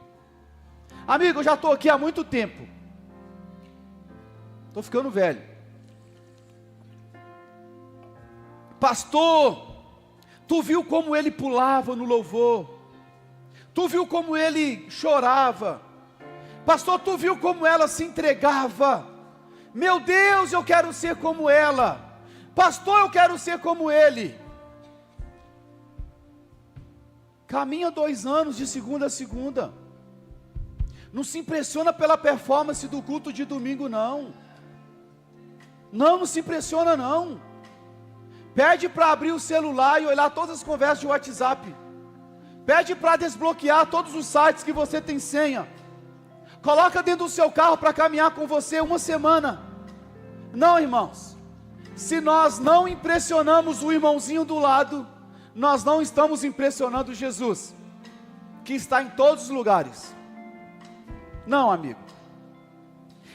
A: Amigo, eu já estou aqui há muito tempo. Estou ficando velho. Pastor, tu viu como ele pulava no louvor? Tu viu como ele chorava? Pastor, tu viu como ela se entregava? Meu Deus, eu quero ser como ela. Pastor, eu quero ser como ele. Caminha 2 anos de segunda a segunda. Não se impressiona pela performance do culto de domingo, não. Não se impressiona, não. Pede para abrir o celular e olhar todas as conversas de WhatsApp. Pede para desbloquear todos os sites que você tem senha. Coloca dentro do seu carro para caminhar com você 1 semana. Não, irmãos. Se nós não impressionamos o irmãozinho do lado, nós não estamos impressionando Jesus, que está em todos os lugares. Não, amigo.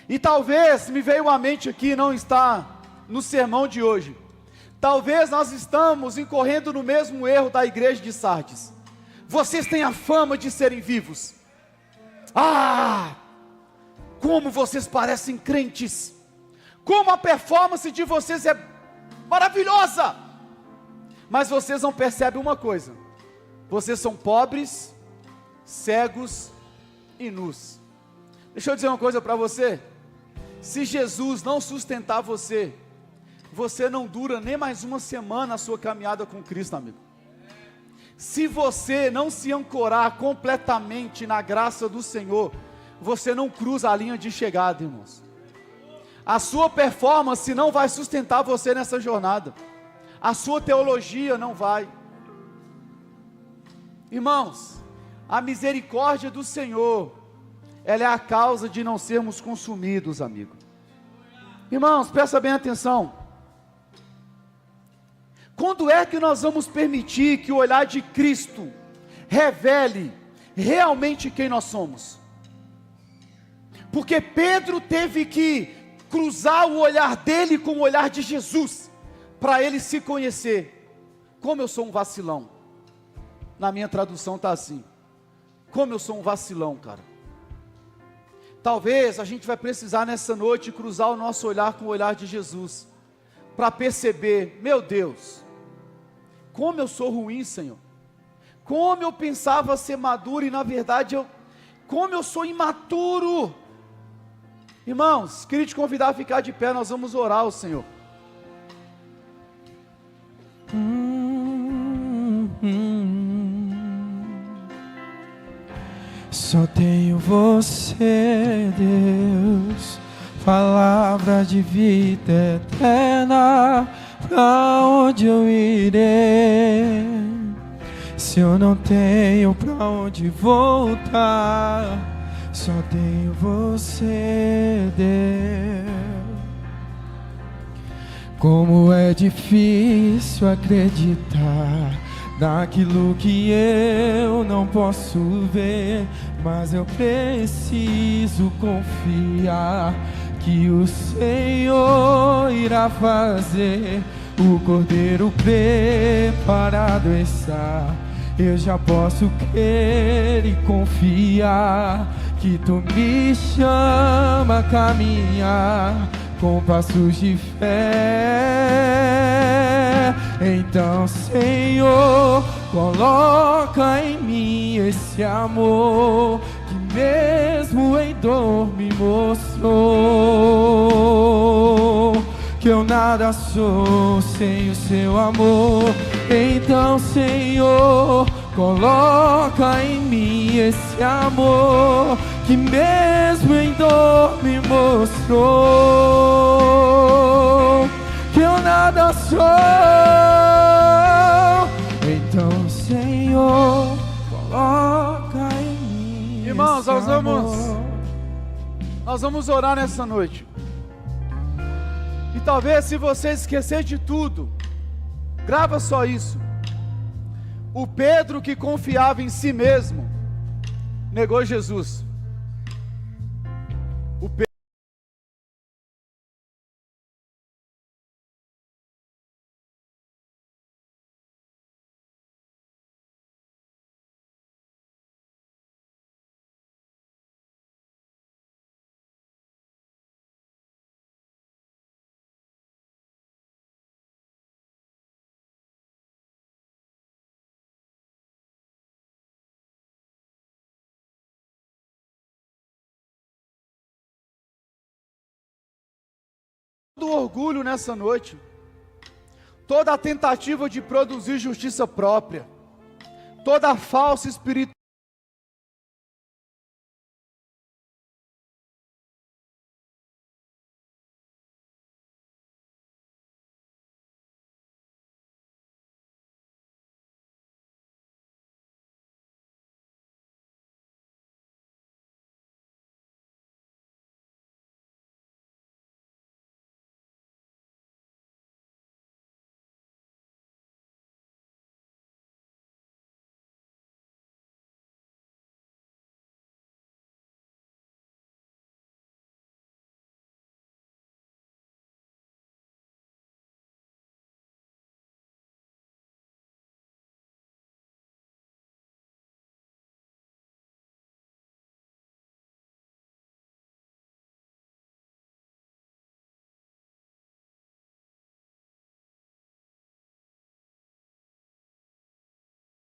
A: E talvez me veio à mente aqui, não está no sermão de hoje. Talvez nós estamos incorrendo no mesmo erro da igreja de Sardes. Vocês têm a fama de serem vivos. Como vocês parecem crentes. Como a performance de vocês é maravilhosa. Mas vocês não percebem uma coisa. Vocês são pobres, cegos e nus. Deixa eu dizer uma coisa para você. Se Jesus não sustentar você, você não dura nem mais 1 semana a sua caminhada com Cristo, amigo. Se você não se ancorar completamente na graça do Senhor, você não cruza a linha de chegada, irmãos. A sua performance não vai sustentar você nessa jornada. A sua teologia não vai. Irmãos, a misericórdia do Senhor, ela é a causa de não sermos consumidos, amigo. Irmãos, presta bem atenção. Quando é que nós vamos permitir que o olhar de Cristo revele realmente quem nós somos. Porque Pedro teve que cruzar o olhar dele com o olhar de Jesus, para ele se conhecer. Como eu sou um vacilão. Na minha tradução está assim: como eu sou um vacilão, cara. Talvez a gente vai precisar nessa noite cruzar o nosso olhar com o olhar de Jesus, para perceber, meu Deus, como eu sou ruim, Senhor. Como eu pensava ser maduro e na verdade como eu sou imaturo. Irmãos, queria te convidar a ficar de pé, nós vamos orar ao Senhor.
B: Só tenho você, Deus, palavra de vida eterna, pra onde eu irei, se eu não tenho pra onde voltar? Só tenho você, Deus. Como é difícil acreditar naquilo que eu não posso ver, mas eu preciso confiar que o Senhor irá fazer. O Cordeiro preparado está, eu já posso crer e confiar que Tu me chama a caminhar com passos de fé. Então, Senhor, coloca em mim esse amor que mesmo em dor me mostrou que eu nada sou sem o Seu amor. Então, Senhor, coloca em mim esse amor que mesmo em dor me mostrou que eu nada sou. Então, Senhor, coloca em mim.
A: Irmãos,
B: esse
A: nós vamos orar nessa noite. E talvez, se você esquecer de tudo, grava só isso: o Pedro que confiava em si mesmo negou Jesus. O Pedro do orgulho nessa noite, toda a tentativa de produzir justiça própria, toda a falsa espiritualidade,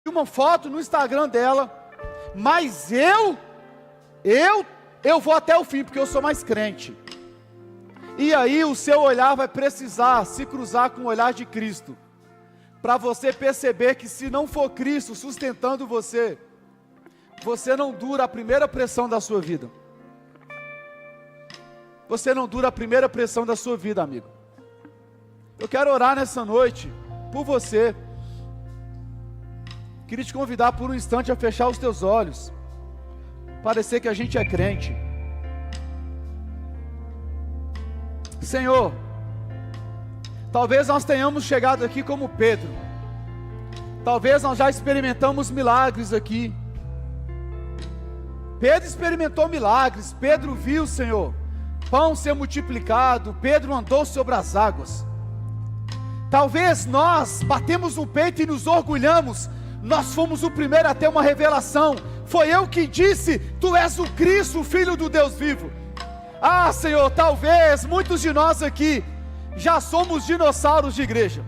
A: uma foto no Instagram dela, mas eu vou até o fim, porque eu sou mais crente. E aí o seu olhar vai precisar se cruzar com o olhar de Cristo, para você perceber que se não for Cristo sustentando você, você não dura a primeira pressão da sua vida. Você não dura a primeira pressão da sua vida, amigo. Eu quero orar nessa noite por você. Queria te convidar por um instante a fechar os teus olhos. Parecer que a gente é crente. Senhor, talvez nós tenhamos chegado aqui como Pedro, Talvez nós já experimentamos milagres aqui. Pedro experimentou milagres. Pedro viu, Senhor, pão ser multiplicado. Pedro andou sobre as águas. Talvez nós batemos no peito e nos orgulhamos. Nós fomos o primeiro a ter uma revelação. Foi eu que disse: Tu és o Cristo, o Filho do Deus vivo. Ah, Senhor, talvez muitos de nós aqui já somos dinossauros de igreja.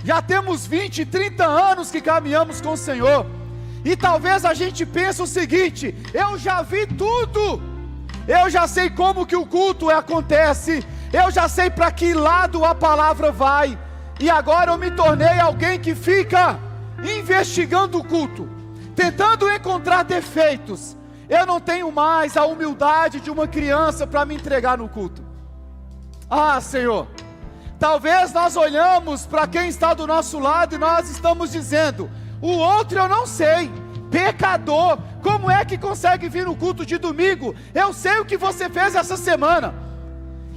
A: Já temos 20, 30 anos que caminhamos com o Senhor. E talvez a gente pense o seguinte: eu já vi tudo. Eu já sei como que o culto acontece. Eu já sei para que lado a palavra vai. E agora eu me tornei alguém que fica investigando o culto, tentando encontrar defeitos. Eu não tenho mais a humildade de uma criança para me entregar no culto. Ah, Senhor, talvez nós olhamos para quem está do nosso lado e nós estamos dizendo: o outro eu não sei, pecador, como é que consegue vir no culto de domingo? Eu sei o que você fez essa semana.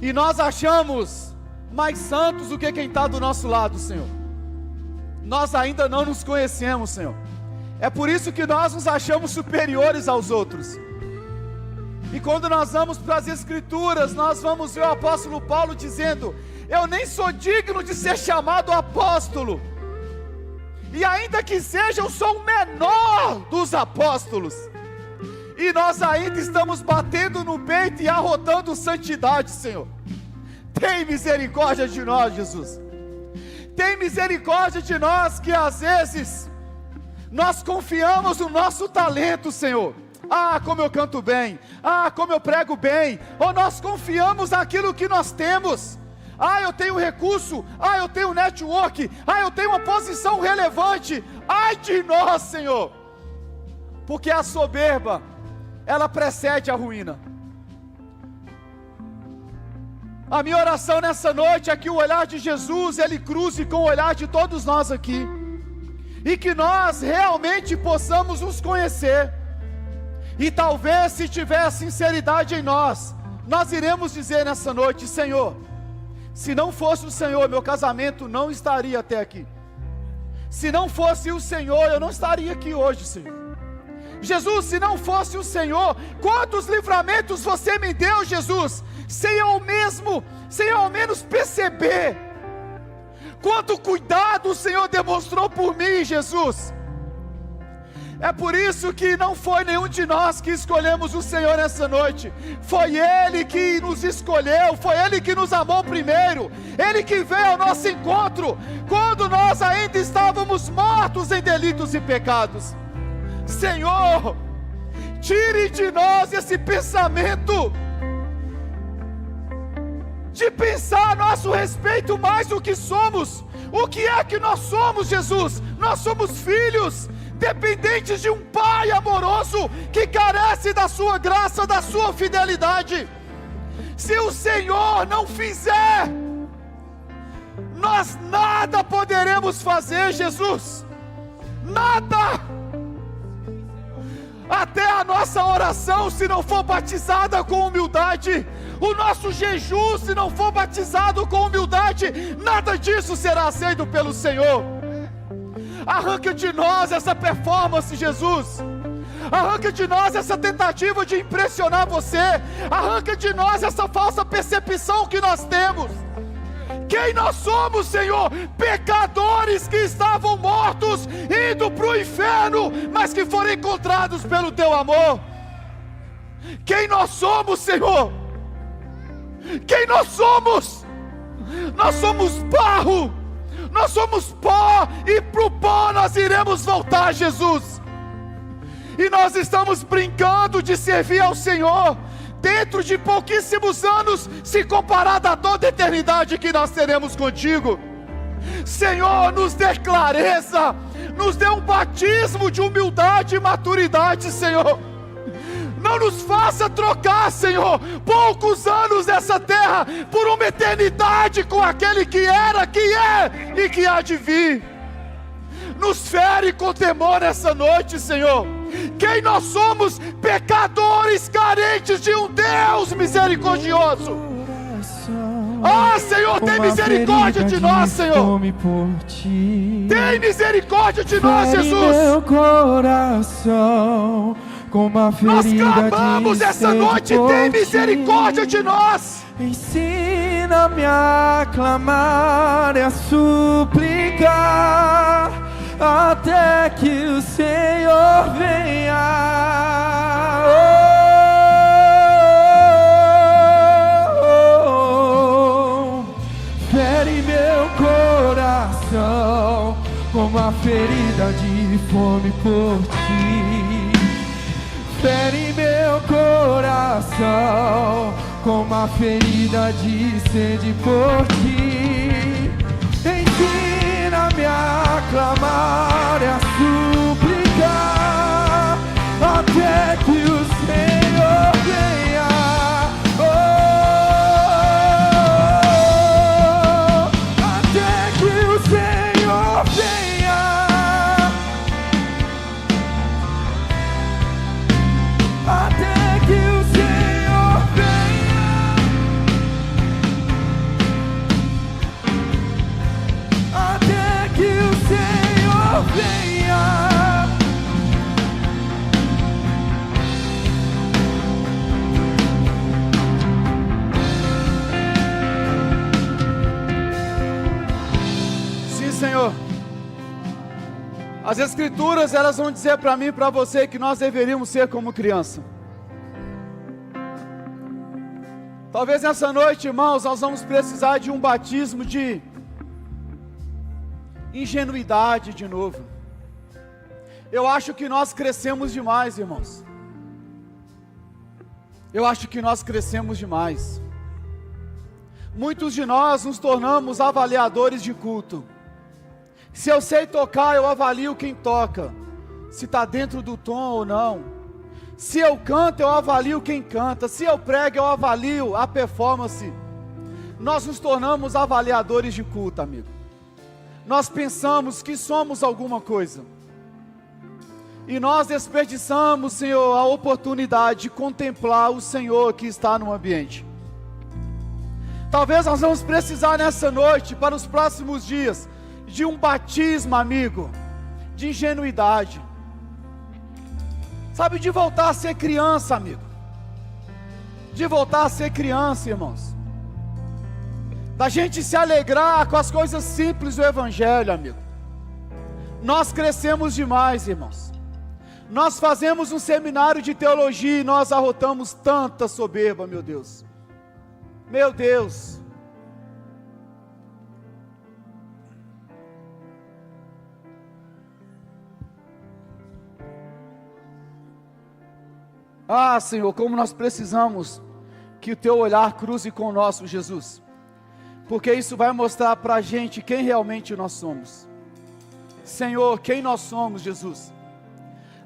A: E nós achamos mais santos do que quem está do nosso lado, Senhor. Nós ainda não nos conhecemos, Senhor. É por isso que nós nos achamos superiores aos outros. E quando nós vamos para as Escrituras, nós vamos ver o apóstolo Paulo dizendo: eu nem sou digno de ser chamado apóstolo, e ainda que seja, eu sou o menor dos apóstolos. E nós ainda estamos batendo no peito e arrotando santidade, Senhor. Tem misericórdia de nós, Jesus. Tem misericórdia de nós, que às vezes nós confiamos no nosso talento, Senhor. Ah, como eu canto bem. Ah, como eu prego bem. Ou nós confiamos naquilo que nós temos. Ah, eu tenho recurso. Ah, eu tenho network. Ah, eu tenho uma posição relevante. Ai de nós, Senhor. Porque a soberba, ela precede a ruína. A minha oração nessa noite é que o olhar de Jesus, ele cruze com o olhar de todos nós aqui. E que nós realmente possamos nos conhecer. E talvez, se tiver sinceridade em nós, nós iremos dizer nessa noite: Senhor, se não fosse o Senhor, meu casamento não estaria até aqui. Se não fosse o Senhor, eu não estaria aqui hoje, Senhor. Jesus, se não fosse o Senhor, quantos livramentos você me deu, Jesus, sem eu ao menos perceber. Quanto cuidado o Senhor demonstrou por mim, Jesus. É por isso que não foi nenhum de nós que escolhemos o Senhor nessa noite. Foi Ele que nos escolheu, foi Ele que nos amou primeiro. Ele que veio ao nosso encontro, quando nós ainda estávamos mortos em delitos e pecados. Senhor, tire de nós esse pensamento de pensar a nosso respeito mais do que somos. O que é que nós somos, Jesus? Nós somos filhos, dependentes de um Pai amoroso, que carece da sua graça, da sua fidelidade. Se o Senhor não fizer, nós nada poderemos fazer, Jesus. Nada. Até a nossa oração, se não for batizada com humildade, o nosso jejum, se não for batizado com humildade, nada disso será aceito pelo Senhor. Arranca de nós essa performance, Jesus. Arranca de nós essa tentativa de impressionar você. Arranca de nós essa falsa percepção que nós temos. Quem nós somos, Senhor? Pecadores que estavam mortos, indo para o inferno, mas que foram encontrados pelo Teu amor. Quem nós somos, Senhor? Quem nós somos? Nós somos barro, nós somos pó, e para o pó nós iremos voltar, Jesus. E nós estamos brincando de servir ao Senhor, dentro de pouquíssimos anos, se comparado a toda a eternidade que nós teremos contigo. Senhor, nos dê clareza, nos dê um batismo de humildade e maturidade, Senhor. Não nos faça trocar, Senhor, poucos anos nessa terra por uma eternidade com aquele que era, que é e que há de vir. Nos fere com temor essa noite, Senhor. Quem nós somos? Pecadores carentes de um Deus misericordioso. Ah, Senhor, tem misericórdia de nós, Senhor. Tem misericórdia de nós, Jesus.
B: Meu coração, com uma ferida.
A: Nós clamamos essa noite, tem misericórdia de nós.
B: Ensina-me a clamar e a suplicar, até que o Senhor venha. Fere meu coração com uma ferida de fome por ti. Fere meu coração com uma ferida de sede por ti. Ensina-me a clamar e a suplicar, até que o Senhor venha. Até que o Senhor venha. Até que o Senhor venha. Até que o Senhor venha.
A: Sim, Senhor. As Escrituras, elas vão dizer para mim e para você que nós deveríamos ser como criança. Talvez nessa noite, irmãos, nós vamos precisar de um batismo de ingenuidade de novo. Eu acho que nós crescemos demais, irmãos. Eu acho que nós crescemos demais. Muitos de nós nos tornamos avaliadores de culto. Se eu sei tocar, eu avalio quem toca, se está dentro do tom ou não. Se eu canto, eu avalio quem canta. Se eu prego, eu avalio a performance. Nós nos tornamos avaliadores de culto, amigo. Nós pensamos que somos alguma coisa. E nós desperdiçamos, Senhor, a oportunidade de contemplar o Senhor que está no ambiente. Talvez nós vamos precisar nessa noite, para os próximos dias, de um batismo, amigo, de ingenuidade. Sabe, de voltar a ser criança, amigo. De voltar a ser criança, irmãos. Da gente se alegrar com as coisas simples do Evangelho, amigo. Nós crescemos demais, irmãos. Nós fazemos um seminário de teologia e nós arrotamos tanta soberba, meu Deus. Meu Deus. Ah, Senhor, como nós precisamos que o Teu olhar cruze com o nosso, Jesus. Porque isso vai mostrar para a gente quem realmente nós somos. Senhor, quem nós somos, Jesus.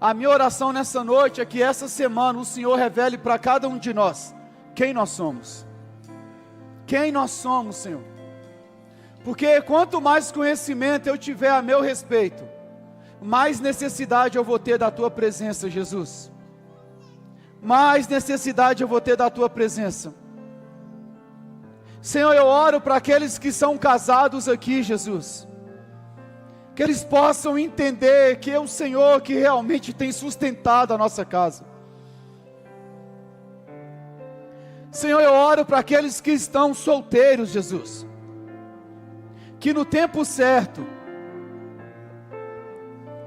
A: A minha oração nessa noite é que essa semana o Senhor revele para cada um de nós quem nós somos. Quem nós somos, Senhor. Porque quanto mais conhecimento eu tiver a meu respeito, mais necessidade eu vou ter da Tua presença, Jesus. Mais necessidade eu vou ter da Tua presença. Senhor, eu oro para aqueles que são casados aqui, Jesus. Que eles possam entender que é o Senhor que realmente tem sustentado a nossa casa. Senhor, eu oro para aqueles que estão solteiros, Jesus. Que no tempo certo,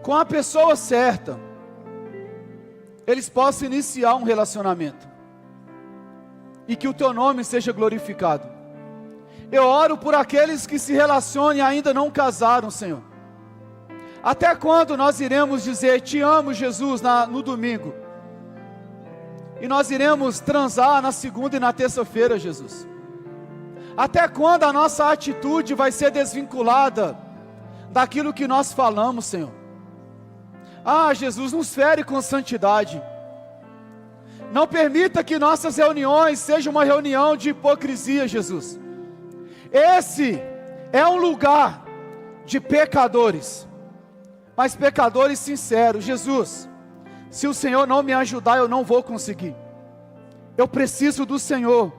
A: com a pessoa certa, eles possam iniciar um relacionamento. E que o Teu nome seja glorificado. Eu oro por aqueles que se relacionam e ainda não casaram, Senhor. Até quando nós iremos dizer, Te amo, Jesus, no domingo? E nós iremos transar na segunda e na terça-feira, Jesus? Até quando a nossa atitude vai ser desvinculada daquilo que nós falamos, Senhor? Ah, Jesus, nos fere com santidade. Não permita que nossas reuniões sejam uma reunião de hipocrisia, Jesus. Esse é um lugar de pecadores, mas pecadores sinceros. Jesus, se o Senhor não me ajudar, eu não vou conseguir. Eu preciso do Senhor,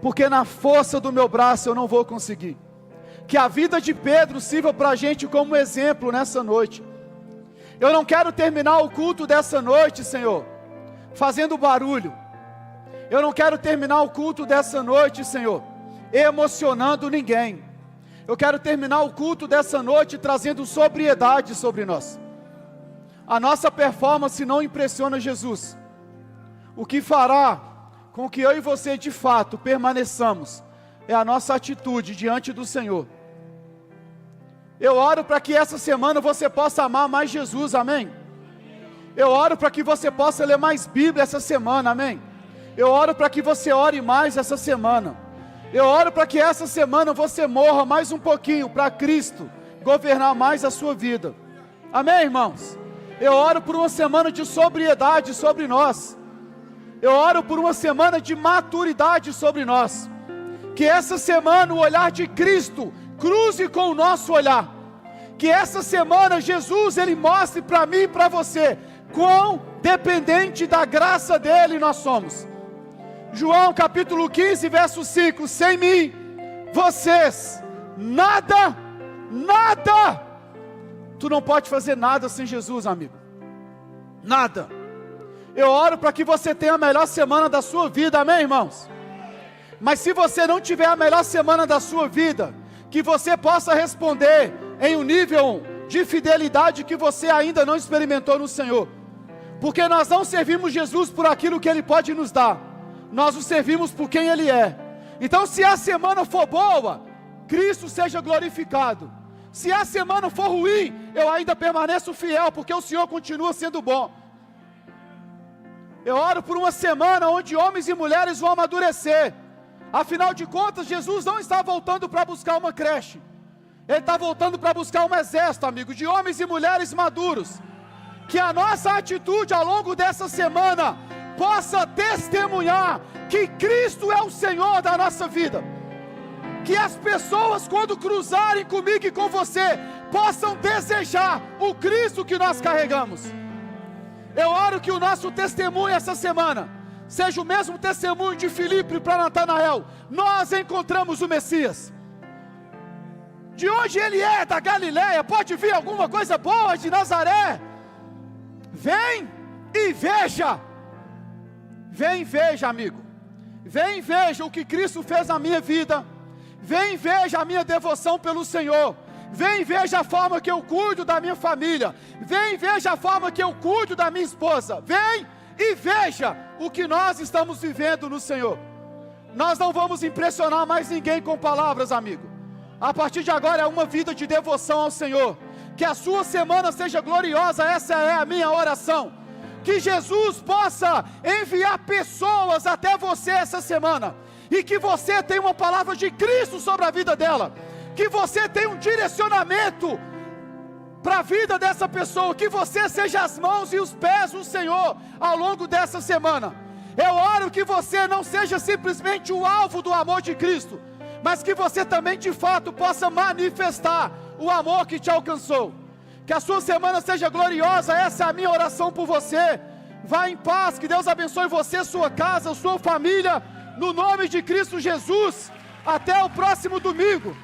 A: porque na força do meu braço eu não vou conseguir. Que a vida de Pedro sirva para a gente como exemplo nessa noite. Eu não quero terminar o culto dessa noite, Senhor, fazendo barulho. Eu não quero terminar o culto dessa noite, Senhor, emocionando ninguém. Eu quero terminar o culto dessa noite trazendo sobriedade sobre nós. A nossa performance não impressiona Jesus. O que fará com que eu e você de fato permaneçamos é a nossa atitude diante do Senhor. Eu oro para que essa semana você possa amar mais Jesus, amém? Eu oro para que você possa ler mais Bíblia essa semana, amém? Eu oro para que você ore mais essa semana. Eu oro para que essa semana você morra mais um pouquinho para Cristo governar mais a sua vida. Amém, irmãos? Eu oro por uma semana de sobriedade sobre nós. Eu oro por uma semana de maturidade sobre nós. Que essa semana o olhar de Cristo cruze com o nosso olhar. Que essa semana Jesus, Ele mostre para mim e para você quão dependente da graça dEle nós somos. João capítulo 15, verso 5. Sem mim, vocês, nada. Tu não pode fazer nada sem Jesus, amigo. Nada. Eu oro para que você tenha a melhor semana da sua vida, amém, irmãos? Mas se você não tiver a melhor semana da sua vida, que você possa responder em um nível de fidelidade que você ainda não experimentou no Senhor. Porque nós não servimos Jesus por aquilo que Ele pode nos dar. Nós o servimos por quem Ele é. Então, se a semana for boa, Cristo seja glorificado. Se a semana for ruim, eu ainda permaneço fiel, porque o Senhor continua sendo bom. Eu oro por uma semana onde homens e mulheres vão amadurecer. Afinal de contas, Jesus não está voltando para buscar uma creche. Ele está voltando para buscar um exército, amigo, de homens e mulheres maduros. Que a nossa atitude ao longo dessa semana possa testemunhar que Cristo é o Senhor da nossa vida. Que as pessoas, quando cruzarem comigo e com você, possam desejar o Cristo que nós carregamos. Eu oro que o nosso testemunho essa semana seja o mesmo testemunho de Filipe para Natanael. Nós encontramos o Messias. De onde ele é? Da Galileia. Pode vir alguma coisa boa de Nazaré? Vem e veja. Vem e veja, amigo. Vem e veja o que Cristo fez na minha vida. Vem e veja a minha devoção pelo Senhor. Vem e veja a forma que eu cuido da minha família. Vem e veja a forma que eu cuido da minha esposa. Vem e veja o que nós estamos vivendo no Senhor. Nós não vamos impressionar mais ninguém com palavras, amigo. A partir de agora é uma vida de devoção ao Senhor. Que a sua semana seja gloriosa, essa é a minha oração. Que Jesus possa enviar pessoas até você essa semana. E que você tenha uma palavra de Cristo sobre a vida dela. Que você tenha um direcionamento para a vida dessa pessoa. Que você seja as mãos e os pés do Senhor ao longo dessa semana. Eu oro que você não seja simplesmente o alvo do amor de Cristo, mas que você também de fato possa manifestar o amor que te alcançou. Que a sua semana seja gloriosa, essa é a minha oração por você. Vá em paz, que Deus abençoe você, sua casa, sua família, no nome de Cristo Jesus. Até o próximo domingo.